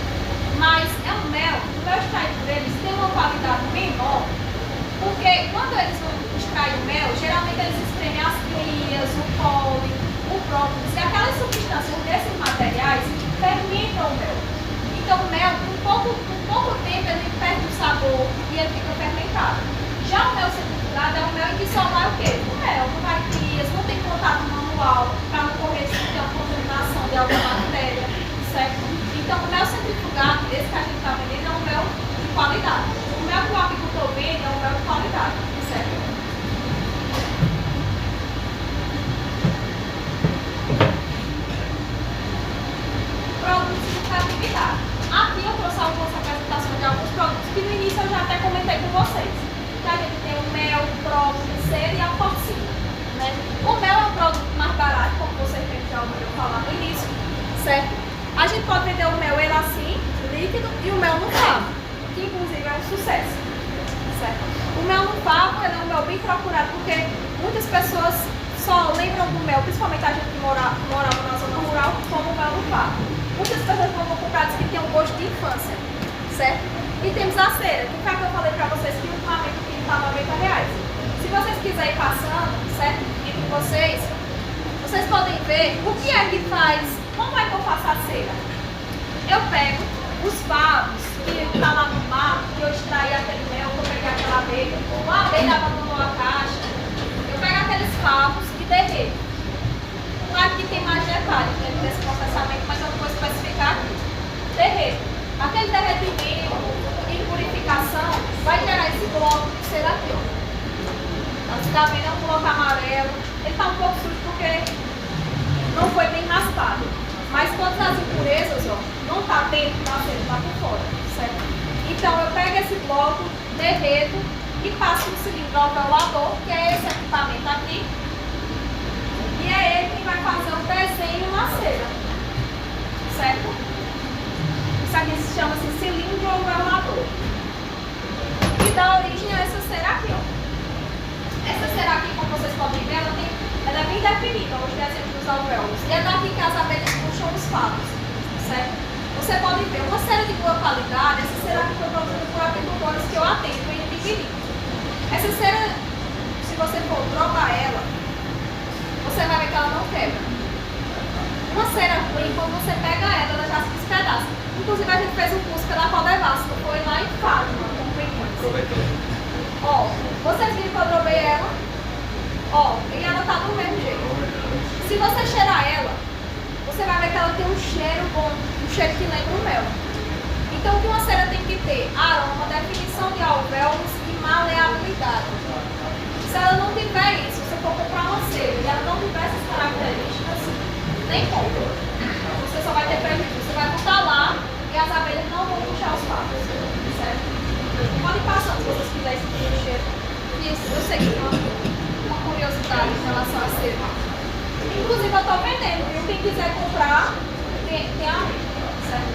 Mas é um mel, o mel extraído por eles tem uma qualidade menor. Porque quando eles vão extrair o mel, geralmente eles espremem as crias, o pólen, o própolis. E aquelas substâncias desses materiais fermentam o mel. Então o mel, com pouco tempo, ele perde o sabor e ele fica fermentado. Já o mel centrifugado é um mel em que só vai o quê? O mel, não vai crias, não tem contato manual para não correr se tem uma contaminação de alguma bactéria, certo? Então o mel centrifugado, esse que a gente está vendendo, é um mel de qualidade. O mel que o apicultor vende é um mel de qualidade, certo? Produtos de lucratividade. Aqui eu trouxe algumas apresentações de alguns produtos que no início eu já até comentei com vocês. Que a gente tem o mel, o própolis, cera e a porcina. Né? O mel é um produto mais barato, como vocês já ouviram falar no início, certo? A gente pode vender o mel ele assim, líquido, e o mel no favo, que inclusive é um sucesso. Certo? O mel no favo ele é um mel bem procurado, porque muitas pessoas só lembram do mel, principalmente a gente que morava na zona rural, como o mel no favo. Muitas pessoas vão comprar que tem um gosto de infância, certo? E temos a cera, que foi a que eu falei para vocês que ultimamente o quilo está R$90. Se vocês quiserem ir passando, certo? Entre vocês podem ver o que é que faz, como é que eu faço a cera. Eu pego os favos que está lá no mar, que eu extraí aquele mel, que eu peguei aquela abelha, uma abelha abandonou a caixa, eu pego aqueles favos e derreto. Aqui tem mais detalhes dentro desse processamento, mas eu não vou especificar aqui. Derreto. Aquele derretimento e purificação vai gerar esse bloco de cera aqui. Você está vendo, é um bloco amarelo. Ele está um pouco sujo porque não foi bem raspado. Mas Mas todas as impurezas, ó, não está dentro da cera, está por fora, certo? Então eu pego esse bloco, derreto e passo no cilindro alveolador, que é esse equipamento aqui. E é ele que vai fazer o desenho na cera, certo? Isso aqui se chama-se cilindro alveolador. E dá origem a essa cera aqui, ó. Essa cera aqui, como vocês podem ver, ela é bem definida, os desenhos dos alvéolos. E é daqui que as abelhas puxam os favos, certo? Você pode ver uma cera de boa qualidade. Essa cera aqui foi produzida por apicultores que eu atendo em Ibirim. Essa cera, se você for drogar ela, você vai ver que ela não quebra. Uma cera ruim, quando você pega ela já se despedaça. Inclusive a gente fez um curso pela Codevasco, foi lá em Fátima, com meninas. Ó, vocês viram que eu drovei ela? Ó, e ela tá do mesmo jeito. Se você cheirar ela, você vai ver que ela tem um cheiro bom, um cheiro que lembra o mel. Então o que uma cera tem que ter? Aroma, definição de alvéolos e maleabilidade. Se ela não tiver isso, se você for comprar uma cera e ela não tiver essas características, nem compra. Você só vai ter prejuízo. Você vai botar lá e as abelhas não vão puxar os papos, certo? Pode passar se vocês quiserem sentir o cheiro. Eu sei que tem uma curiosidade em relação a cera. Inclusive eu estou vendendo, viu? Quem quiser comprar, tem a certo?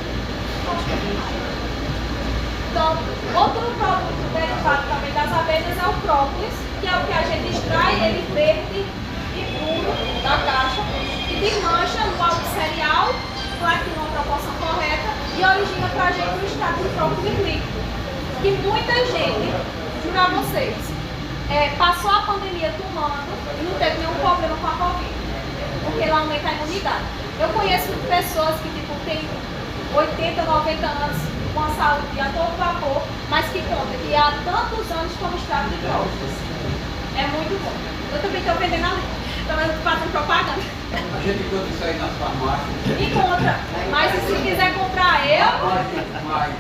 Então, outro produto derivado também das abelhas é o própolis, que é o que a gente extrai ele verde e puro da caixa e desmancha no álcool cereal, claro que numa proporção correta, e origina pra gente um extrato de própolis líquido. Que muita gente, juro a vocês, passou a pandemia tomando e não teve nenhum problema com a Covid, porque ela aumenta a imunidade. Eu conheço pessoas que tipo, têm 80, 90 anos com a saúde a todo vapor, mas que conta que há tantos anos como extrato de própolis. É muito bom. Eu também estou vendendo ali, também fazendo propaganda. A gente encontra isso aí nas farmácias. Encontra, mas se quiser comprar Mas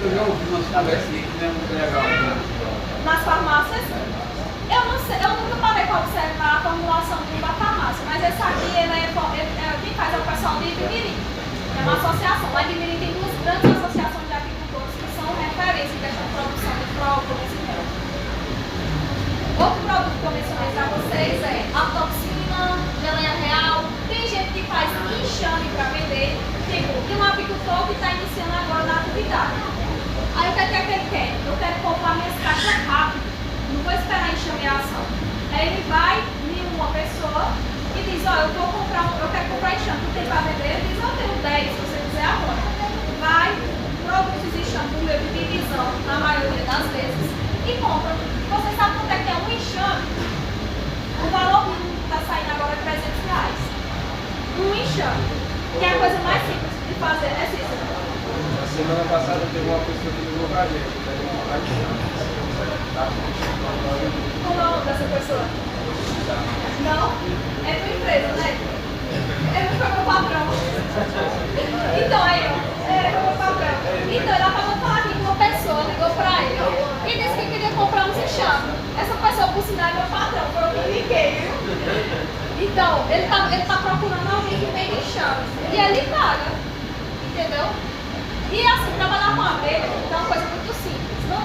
eu já ouvi umas conversas aí que não é muito legal. Né? nas farmácias, eu não sei, eu nunca parei para observar a formulação de uma farmácia, mas esse aqui quem faz é o pessoal de Ibirim. É uma associação. Lá em Ibirim tem duas grandes associações de agricultores que são referência em questão de produção de própolis e mel. Outro produto que eu mencionei para vocês é a toxina, meleia real. Tem gente que faz enxame para vender. Tipo, tem um apicultor que está iniciando agora na atividade. Aí o que é que ele quer? Eu quero comprar minhas caixas rápido. Não vou esperar enxameação. Aí ele vai em uma pessoa e diz, ó, eu quero comprar enxame. Tu tem para vender? Ele diz, eu tenho 10, se você quiser agora. Vai, produz os enxames do meu de divisão, na maioria das vezes, e compra. Você sabe quanto é que é um enxame? O valor mínimo que está saindo agora é R$300. Um enxame. Que é a coisa mais simples de fazer, né, Cícero? Semana passada teve uma pessoa que ligou pra gente. Como é o nome dessa pessoa? Não? É tua empresa, né? Ele foi meu patrão. Então, aí, ó. Foi meu patrão. Então, ele acabou de falar aqui com uma pessoa, ligou pra ele, ó, e disse que queria comprar um enxame. Essa pessoa, por sinal, é meu patrão. Foi eu que liguei, viu? Então, ele tá procurando alguém que vende enxame. E ele paga. Entendeu? E assim, trabalhar com abelha é uma coisa muito simples. Não,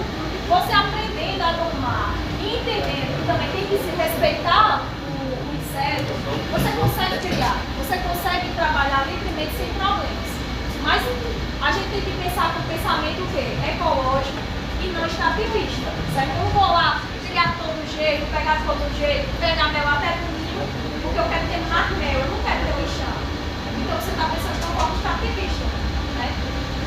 você aprendendo a domar e entendendo que também tem que se respeitar o inseto, você consegue criar, você consegue trabalhar livremente sem problemas. Mas a gente tem que pensar com o pensamento o quê? Ecológico e não extrativista. Certo? Eu não vou lá criar de todo jeito, pegar de todo jeito, pegar mel até do ninho, porque eu quero ter mais mel, eu não quero ter um enxame. Então você está pensando de uma forma extrativista. Né?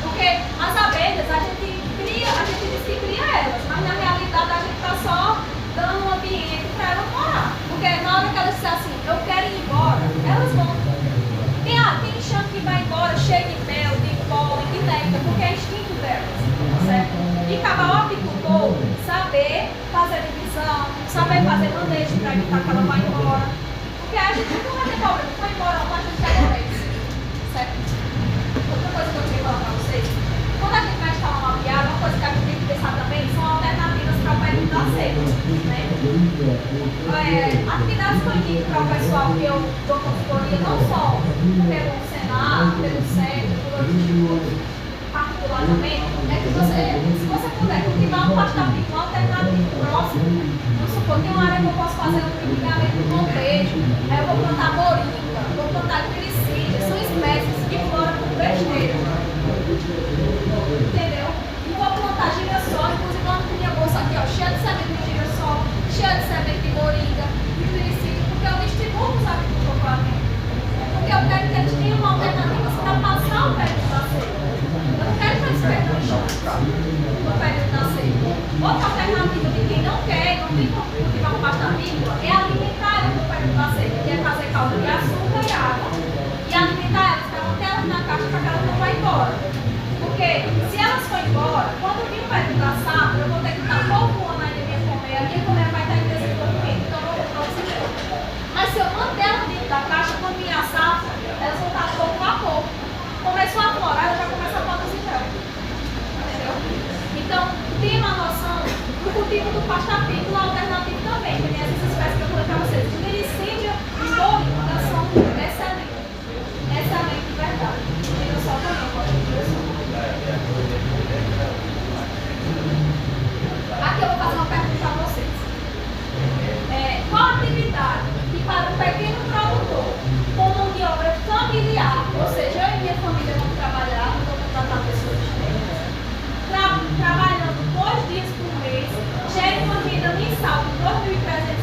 Porque as abelhas, a gente diz que cria elas, mas na realidade a gente está só dando um ambiente para elas morar. Porque na hora que elas disserem assim, eu quero ir embora, elas vão. Tem enxame que vai embora cheio de mel, de pólen, de néctar, porque é instinto delas, certo? E cabe ao apicultor saber fazer divisão, saber fazer manejo para evitar que ela vá embora. Porque a gente não vai ter problema, foi embora, mas a gente aborrece, certo? Outra coisa que eu queria falar para vocês, quando a gente vai instalar uma piada, uma coisa que a gente tem que pensar também são alternativas para o período da seca, né? Atividades que eu indico para o pessoal que eu dou consultoria, não só pelo particular, pelo centro, por outro particular também, é que se você puder cultivar um pasta-pico alternativo próximo, vamos supor, tem uma área que eu posso fazer um irrigamento de montejo, aí eu vou plantar moringa, vou plantar glicídia, são espécies que floram com besteira. Entendeu? E vou plantar girassol, inclusive lá na minha bolsa aqui, ó, cheia de semente de girassol, cheia de semente de moringa, de glicídia, porque eu estimulo os agricultores lá dentro. Porque eu quero que eles tenham uma alternativa para passar o período da seca. Eu não quero que eles percam chance no período da seca. Outra alternativa de quem não quer, não tem como cultivar um pasta agrícola, é alimentar eles no período da seca, que é fazer calda de açúcar e água, e alimentar elas para manter elas na caixa para que elas não vão embora. Porque se elas forem embora, quando vir o período da safra, eu vou ter que estar povoando ainda a minha colmeia, a minha colmeia vai estar em desenvolvimento, então eu não vou produzir pouco. Mas se eu manter elas dentro da caixa, quando vir a safra, elas vão estar pouco a pouco. Começou a florar, ela já começa a produzir mel. Entendeu? Então, tem uma noção do cultivo do pasta-apícola alternativo também, que tem essas espécies que eu falei para vocês. O glicídia e moringa são excelentes. Excelente, de verdade. Eu só também gosto de girassol. Aqui eu vou fazer uma pergunta para vocês. Qual atividade que para um pequeno produtor, com mão de obra familiar, ou seja, eu e minha família vamos trabalhar, não vou contratar pessoas externas, trabalhando 2 dias por mês, gere uma renda mensal de R$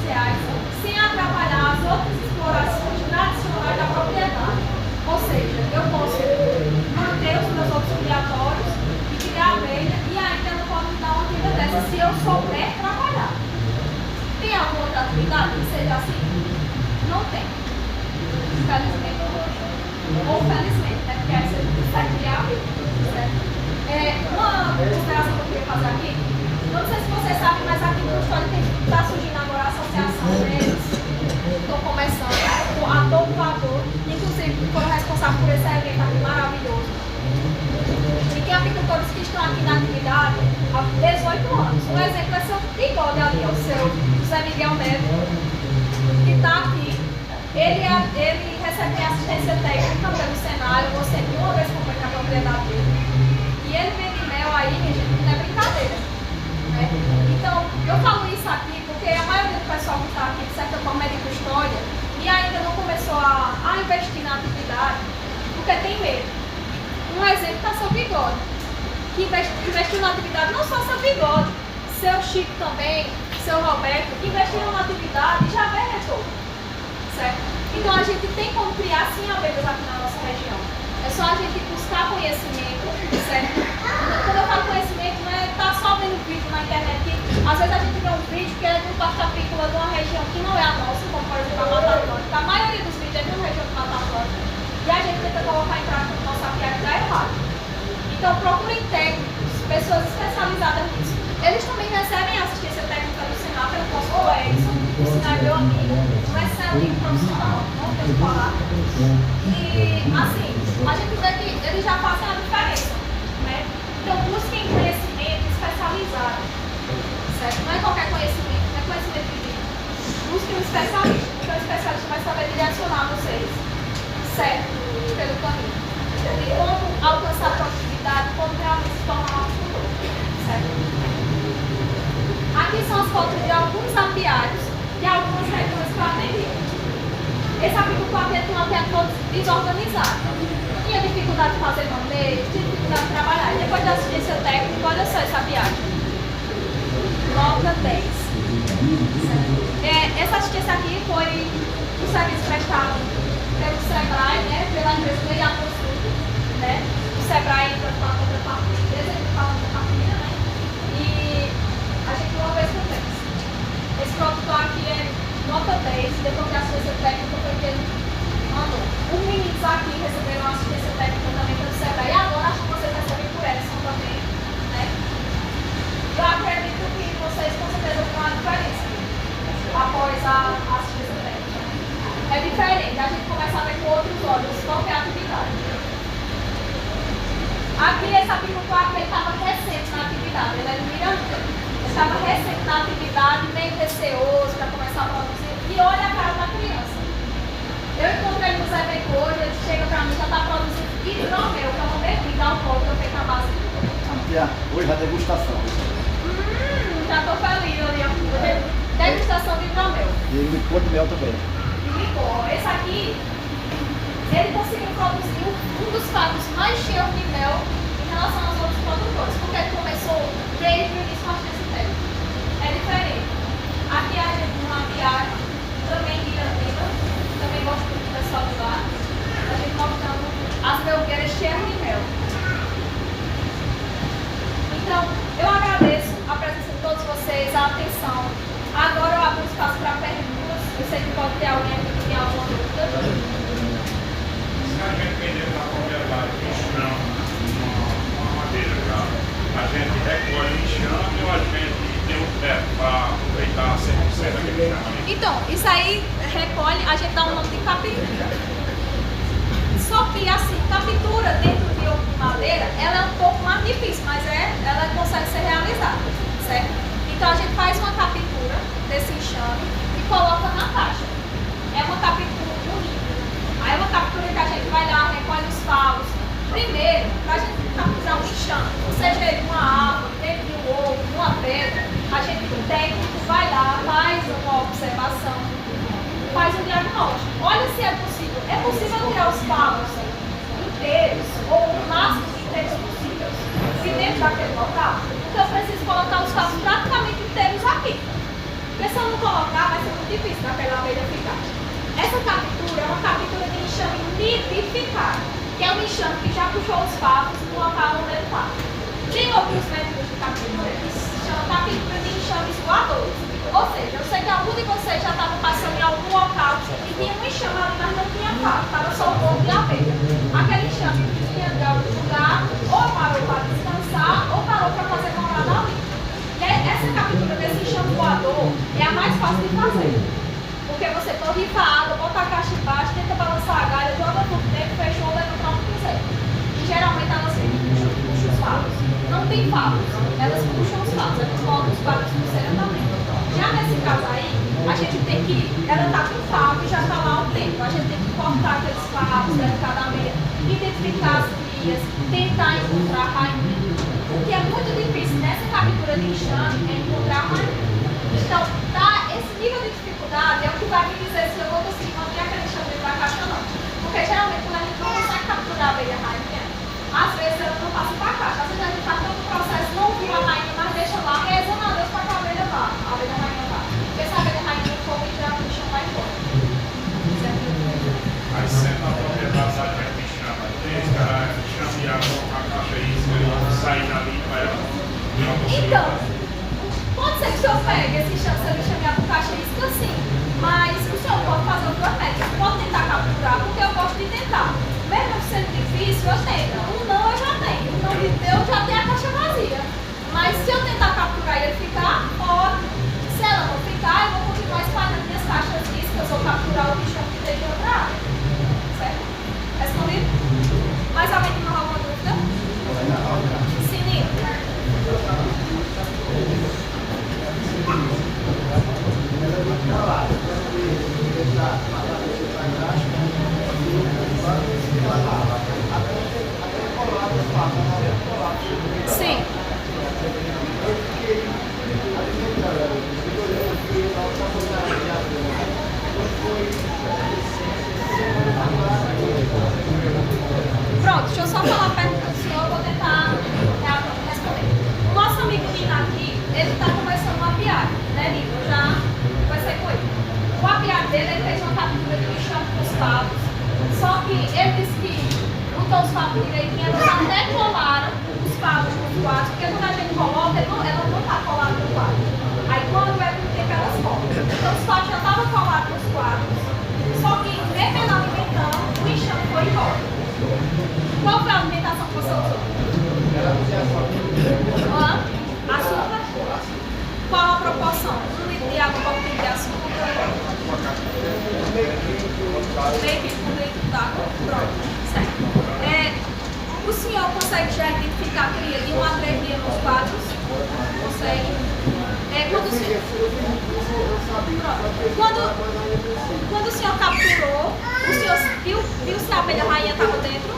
2.300, sem atrapalhar as outras explorações tradicionais da propriedade. Ou seja, eu posso manter os meus outros criatórios e criar abelha e ainda não posso dar uma renda dessa se eu souber trabalhar. Tem alguma outra atividade que seja assim? Não tem. Infelizmente não. Ou felizmente, né? Porque aí você consegue criar abelha. Uma consideração que eu queria fazer aqui, não sei se vocês sabem, mas aqui no Custódio está surgindo agora a associação deles. Estão começando a todo vapor, inclusive foram responsáveis por esse evento aqui maravilhoso. E tem apicultores que estão aqui na atividade há 18 anos. Um exemplo é seu bigode ali, o seu José Miguel Neto, que está aqui. Ele recebe assistência técnica pelo Senai, eu vou sempre uma vez acompanhar a propriedade dele. E ele vende mel aí, minha gente, não é brincadeira. Né? Então, eu falo isso aqui porque a maioria do pessoal que está aqui, de certa forma, é de custódia e ainda não começou a investir na atividade porque tem medo. Um exemplo está seu bigode, que investiu na atividade, não só seu bigode, seu Chico também, seu Roberto, que investiram na atividade e já vê retorno. Certo? Então a gente tem como criar sim abelhas aqui na nossa região. É só a gente buscar conhecimento, certo? Quando eu falo conhecimento, não é estar só vendo vídeo na internet, que às vezes a gente vê um vídeo que é de um pasta-apícola de uma região que não é a nossa, como por exemplo a Mata Atlântica. A maioria dos vídeos é de uma região de Mata Atlântica. E a gente tenta colocar em prática no nosso apiário da errado. Então procurem técnicos, pessoas especializadas nisso. Eles também recebem assistência técnica do Senai pelo pastor Edson, o Senai meu amigo, um excelente profissional, não tem o que falar. E assim, a gente vê que eles já fazem a diferença, né? Então busquem conhecimento especializado, certo? Não é qualquer conhecimento, não é conhecimento de vida. Busquem um especialista, porque o especialista vai saber direcionar vocês, certo? Pelo caminho. E como alcançar a produtividade, como realmente se tornar um agricultor, certo? Aqui são as fotos de alguns apiários e algumas regiões que eu atendi. Esse apicultor aqui tem um apiário todo desorganizado. Tinha dificuldade de fazer manejo, tinha dificuldade de trabalhar. E depois da assistência técnica, olha só esse apiário. Nota 10. Essa assistência aqui foi um serviço prestado pelo Sebrae, né, pela empresa do Iaposul, né? O Sebrae entra com a contrapartida, né? E a gente uma vez por mês. Esse produtor aqui é nota 10, depois que a assistência técnica foi que ele mandou. Os meninos aqui receberam assistência técnica também pelo Sebrae. E agora acho que vocês recebem por Edson também, né? Eu acredito que vocês com certeza vão a diferença após a assistência técnica. É diferente, a gente começa a ver com outros olhos qualquer atividade. Aqui esse apicultor aqui estava recente na atividade, ele é de Miranda. Estava recente na atividade, meio receoso para começar a produzir. E olha a cara da criança. Eu encontrei no José veio hoje, ele chega pra mim, já tá produzindo hidromel, que é uma bebida alcoólica feita à base de licor. Hoje a degustação. Já tô feliz ali, ó. Degustação de hidromel. E licor de mel também. E licor. Esse aqui, ele conseguiu produzir um dos fatos mais cheios de mel em relação aos outros produtores, porque ele começou desde o início com a sintética. É diferente. Aqui a gente tem uma viagem também de Irandiba, também gosto muito do pessoal de lá. A gente mostrando as melgueiras cheias de mel. Então, eu agradeço a presença de todos vocês, a atenção. Agora eu abro espaço para perguntas. Eu sei que pode ter alguém aqui que tem alguma dúvida. Se a gente vender na propriedade enxame, uma madeira já, a gente recolhe o enxame ou a gente tem um teto para aproveitar 100% daquele enxame? Então, isso aí recolhe, a gente dá um nome de captura. Só que assim, captura dentro de ovo de madeira, ela é um pouco mais difícil, mas ela consegue ser realizada, certo? Então a gente faz uma captura desse enxame e coloca na caixa. É uma captura bonita. Aí é uma captura que a gente vai lá, recolhe os favos. Primeiro, para a gente capturar um enxame, seja ele uma árvore, dentro de um ovo, uma pedra, a gente, o técnico, vai lá, faz uma observação, faz um diagnóstico. Olha se é possível. É possível tirar os favos inteiros ou o máximo de inteiros possível de dentro daquele local? Porque eu preciso colocar os favos praticamente inteiros aqui. Porque se eu não colocar, vai ser muito difícil daquela abelha ficar. Essa captura é uma captura de enxame nidificado, que é um enxame que já puxou os favos no local onde ele está. Tem outros métodos de captura que se chama captura de enxames voadores. Ou seja, eu sei que algum de vocês já estavam passando em algum local e tinha um enxame ali, mas não tinha favo, estava só o bolo de abelha. Aquele enxame tinha de algum lugar, ou parou para descansar, ou parou para fazer morada ali. E essa captura desse enxame voador é a mais fácil de fazer. Porque você torrifa a água, bota a caixa embaixo, tenta balançar a galha, joga tudo dentro, fechou, leva para onde quiser. E geralmente elas puxam os favos. Não tem favos, elas puxam os favos, elas colocam os favos no também. Já nesse caso aí, a gente tem que, ela está com favo e já está lá há um tempo. A gente tem que cortar aqueles favos delicadamente, identificar as crias, tentar encontrar a rainha. O que é muito difícil nessa captura de enxame é encontrar a rainha. Então, esse nível de dificuldade é o que vai me dizer se eu vou conseguir manter aquele enxame dentro da caixa ou não. Porque geralmente quando a gente não consegue capturar a abelha rainha, às vezes ela não passa para a caixa. Às vezes a gente está todo o processo, não viu a rainha, mas deixa lá, rezando a Deus para que a abelha vá. A abelha rainha vá. Porque se a abelha rainha for, e já o chão vai embora. Certo? Aí sendo a propriedade da gente enxame, tem esse cara enxame e colocar a caixa aí, se ele sair dali para ela. Então, pode ser que o senhor pegue esse enxame, se ele enxamear com caixa isca, sim. Mas o senhor pode fazer outro método. Pode tentar capturar, porque eu gosto de tentar. Mesmo sendo difícil, eu tento. Um não eu já tenho. Um não de Deus já tem a caixa vazia. Mas se eu tentar capturar e ele ficar, ótimo. Se ela não ficar, eu vou continuar espalhando minhas caixas iscas ou capturar o bicho que tem de outra área. Certo? Respondido? Mais alguém tem alguma dúvida? Sininho. Sim. Pronto, deixa eu só falar perto do senhor, eu vou tentar responder. O nosso amigo Nino aqui, ele está começando uma apiário, né, Nino? Eu já conversei com ele. O apiário dele, ele fez uma captura de enxame com os favos, só que ele disse que botou os favos direitinho, eles até colaram os favos nos quadros, porque quando a gente coloca, ela não está colada no quadro. Aí quando é pro tempo, elas colam. Então os favos já estavam colados nos quadros, só que devendo alimentando, o enxame foi embora. Qual foi a alimentação que você usou? Açúcar? Qual a proporção? 1 litro de água para 1 litro de açúcar? Meio litro, 1 litro d'água. Pronto, certo. O senhor consegue já identificar a cria de 1 a 3 dias nos quadros? Consegue? Quando o senhor, quando o senhor capturou, o senhor viu se a abelha rainha estava dentro?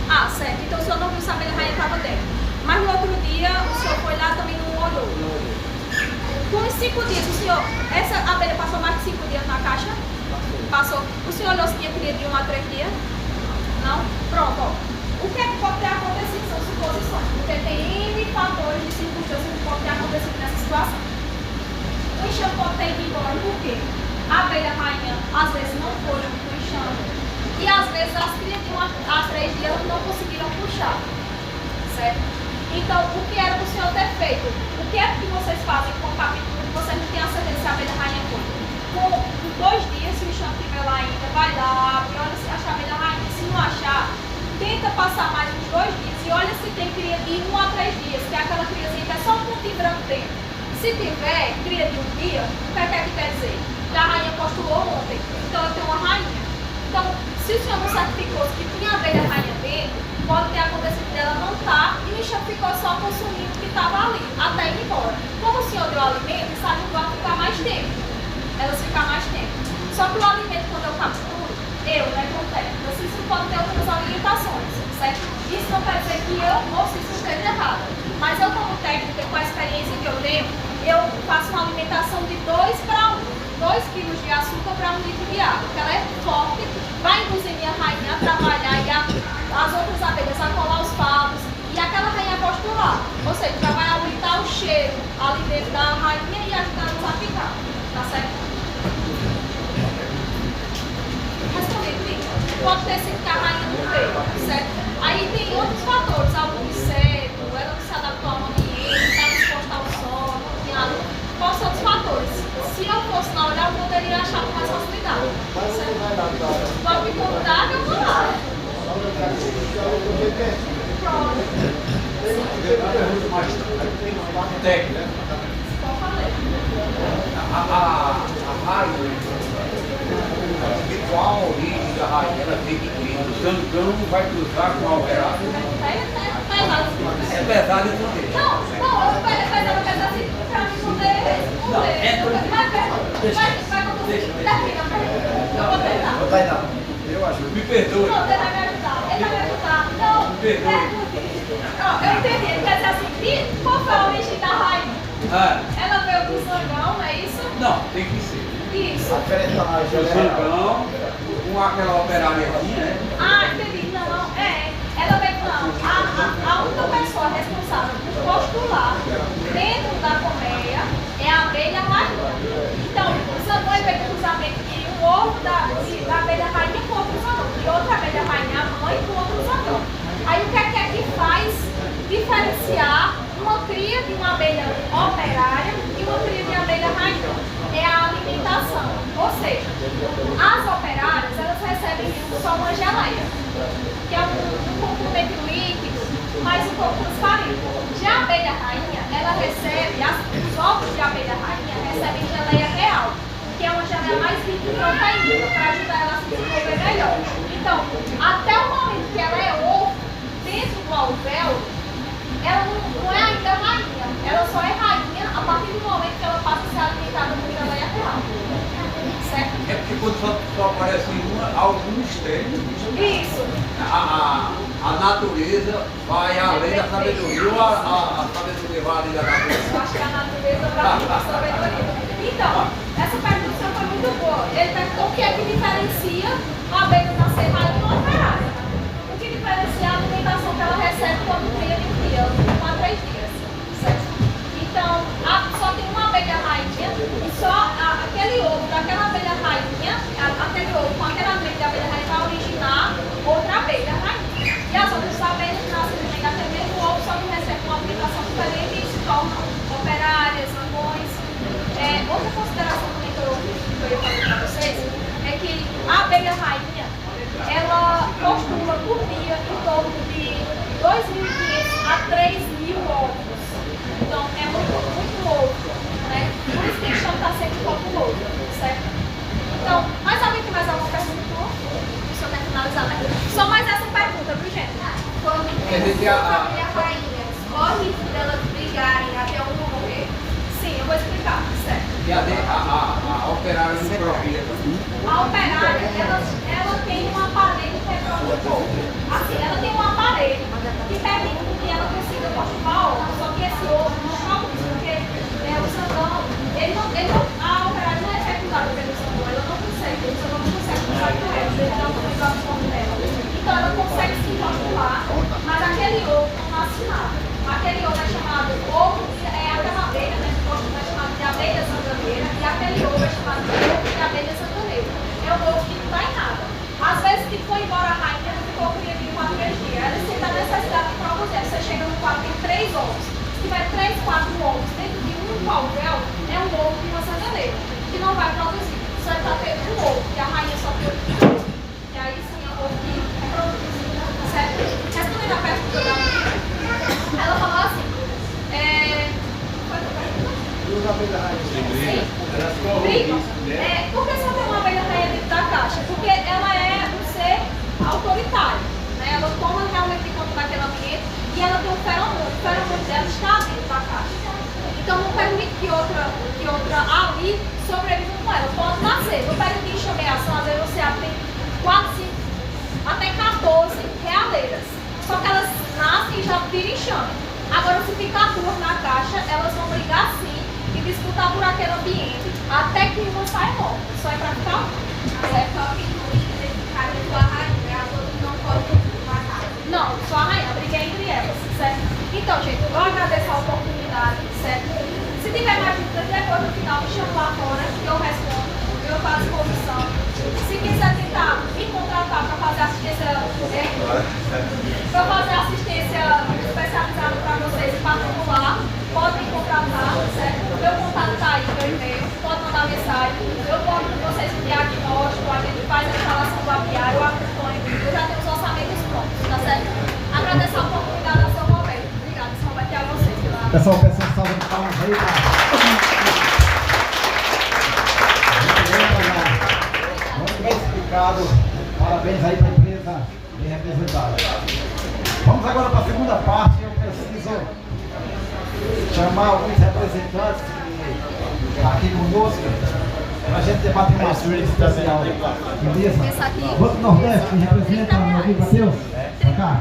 Ah, certo. Então o senhor não viu se a abelha rainha estava dentro. Mas no outro dia o senhor foi lá também não olhou. Com os 5 dias, o senhor, essa abelha passou mais de 5 dias na caixa? Passou. O senhor olhou se tinha cria de 1 a 3 dias? Não? Pronto, ó. O que é que pode ter acontecido são suposições, porque tem N fatores de circunstâncias que podem ter acontecido nessa situação. O enxame pode ter ido embora, por quê? A abelha rainha, às vezes, não foi junto com o enxame, e às vezes as crias de 1 a 3 dias não conseguiram puxar, certo? Então, o que era para o senhor ter feito? O que é que vocês fazem com o capítulo que vocês não têm a certeza se a abelha rainha foi? Com 2 dias, se o enxame estiver lá ainda, vai lá, e olha se achar a abelha rainha. Se não achar, tenta passar mais uns 2 dias e olha se tem cria de 1 a 3 dias, que é aquela criazinha que é só um pontinho branco dentro. Se tiver cria de 1 dia, o que é que quer dizer? Que a rainha postulou ontem, então eu tenho uma rainha. Então, se o senhor não certificou que tinha abelha rainha dentro, pode ter acontecido dela não estar e o enxame ficou só consumindo o que estava ali, até ir embora. Como o senhor deu alimento, essa ajuda vai ficar mais tempo. Elas ficam mais tempo. Só que o alimento, quando eu capturo, como técnica, isso pode ter outras alimentações, certo? Isso não quer dizer que eu ou se isso esteja errado. Mas eu, como técnica, com a experiência que eu tenho, eu faço uma alimentação de 2 para 1. 2 quilos de açúcar para 1 litro de água, porque ela é forte, vai induzir minha rainha a trabalhar e as outras abelhas a colar os favos e aquela rainha postular. Ou seja, já vai aumentar o cheiro ali dentro da rainha e ajudar-nos a ficar, tá certo? Pode ter sido que a rainha não veio, certo? Aí tem outros fatores, algum inseto, ela não se adaptou ao ambiente, está exposta ao sol, não tinha luz. Quais são os fatores? Se eu fosse lá olhar, eu poderia achar com mais facilidade, certo? Pode me contar que eu vou lá. Pronto. Mais técnica. Qual falei? A rainha, qual a origem da rainha? Ela vem de quem? O Santão vai cruzar com a Alverada? É pesado isso mesmo. Não, eu peço assim para me poder responder. Vai acontecer. Eu vou tentar. Não vai não. Eu acho. Me perdoe. Não, ele vai me ajudar. Ele vai me ajudar. Não, pergunte. Eu entendi. Ele quer dizer assim, qual foi a origem da rainha? Ela veio do Zangão, não é isso? Não, tem que ser. Isso. A diferença da O Santão, com aquela operáriazinha, né? Ah, entendi. Não. Ela veio, não. A única pessoa responsável por postular dentro da colmeia é a abelha rainha. Então, o Zangão veio do cruzamento de um ovo da abelha rainha com outro Zangão. E outra abelha rainha, a mãe, com outro Zangão. Aí o que é que faz diferenciar uma cria de uma abelha operária e uma cria de abelha rainha? É a alimentação. Ou seja, as operárias, elas recebem só uma geleia, que é um componente líquido, mas um pouco transparente. Já a abelha rainha, ela recebe, os ovos de abelha rainha recebem geleia real, que é uma geleia mais rica em proteína, para ajudar ela a se desenvolver melhor. Então, até o momento que ela é ovo, dentro do alvéolo, ela não é ainda rainha, ela só é rainha a partir do momento que ela passa a ser alimentada por geleia real. Certo? É porque quando só aparece alguns termos, Isso. a natureza vai além da sabedoria, ou a sabedoria vai além da natureza? Eu acho que a natureza vai além da sabedoria. Então, essa pergunta foi muito boa. Ele perguntou o que é que diferencia uma abelha nascer rainha de uma operária. O que diferencia a alimentação que ela recebe quando cria de um dia, 1 a 3 dias. Certo? Então, só tem uma abelha rainha e só aquele ovo daquela abelha rainha, aquele ovo com aquela abelha rainha vai originar outra abelha rainha. E as outras abelhas nascem também até mesmo ovo, só que recebem uma alimentação diferente e se tornam operárias, zangões. Outra consideração também que eu ia fazer para vocês é que a abelha rainha, ela postula por dia em torno de 2.500 a 3.000 ovos. Então, é muito ovo, né? Por isso que o chão está sempre populoso, certo? Então, mas alguém tem mais alguma pergunta? O senhor quer finalizar, né? Só mais essa pergunta, viu, gente? Quando tem uma família rainha, corre delas brigarem até um morrer? E a operária não provia. A operária, ela tem um aparelho que é produtor. Assim, ela tem um aparelho que permite que ela consiga masturbar ovo, só que esse ovo não produz, porque o Sandão, a operária não é executada pelo Sandão, ela não consegue, o Sandão não consegue usar o resto, ele dá uma ligação dela. Então ela consegue se masturbar, mas aquele ovo não nasce nada. Aquele ovo é chamado ovo, é aquela abelha, né? É chamado de abelha sanganeira, e aquele ovo é chamado de ovo de abelha sanganeira. É um ovo que não dá em nada. Às vezes que foi embora a rainha, ela ficou fria de 4 dias. Ela sente a necessidade de produzir. Você chega no quarto, tem 3 ovos. Se tiver 3, 4 ovos dentro de um palvel, é um ovo de uma sanganeira, que não vai produzir. Só está tendo um ovo, e a rainha só tem um ovo. E aí sim é um ovo que é produzido. Certo? Respondendo a pergunta da menina, ela falou assim, sim, briga. Por que só tem uma abelha rainha dentro da caixa? Porque ela é um ser autoritário, né? Ela toma realmente conta daquele ambiente e ela tem um feromônio. O feromônio dela está dentro da caixa. Então não permite que outra ali sobreviva com ela. Pode nascer. No período de enxomeação, às vezes você tem 4, 5, até 14 realeiras. Só que elas nascem e já viram enxame. Agora, se ficar 2 na caixa, elas vão brigar sim e disputar por aquele ambiente até que uma saia morta. Só é pra ficar não, só a rainha, a briga é entre elas, certo? Então, gente, eu agradeço a oportunidade, certo? Se tiver mais dúvidas, depois no final me chama lá fora, que eu respondo, eu faço exposição. Se quiser tentar me contratar para fazer assistência especializada para vocês em particular, pode me contratar, certo? Meu contato está aí, meu e-mail, pode mandar mensagem. Eu posso vocês um diagnóstico, a gente faz a instalação do apiário, eu acompanho, eu já tenho os orçamentos prontos, tá certo? Agradeço a oportunidade ao seu Roberto. Obrigada, São Roberto, e a vocês. Pessoal, peço uma salva de palmas aí, tá? Muito bem explicado. Parabéns aí para a empresa bem representada. Vamos agora para a segunda parte. Eu preciso chamar alguns representantes que estão aqui conosco para a gente debater uma assunto especial. Beleza? Outro Nordeste que representa, meu amigo Matheus. Pra cá.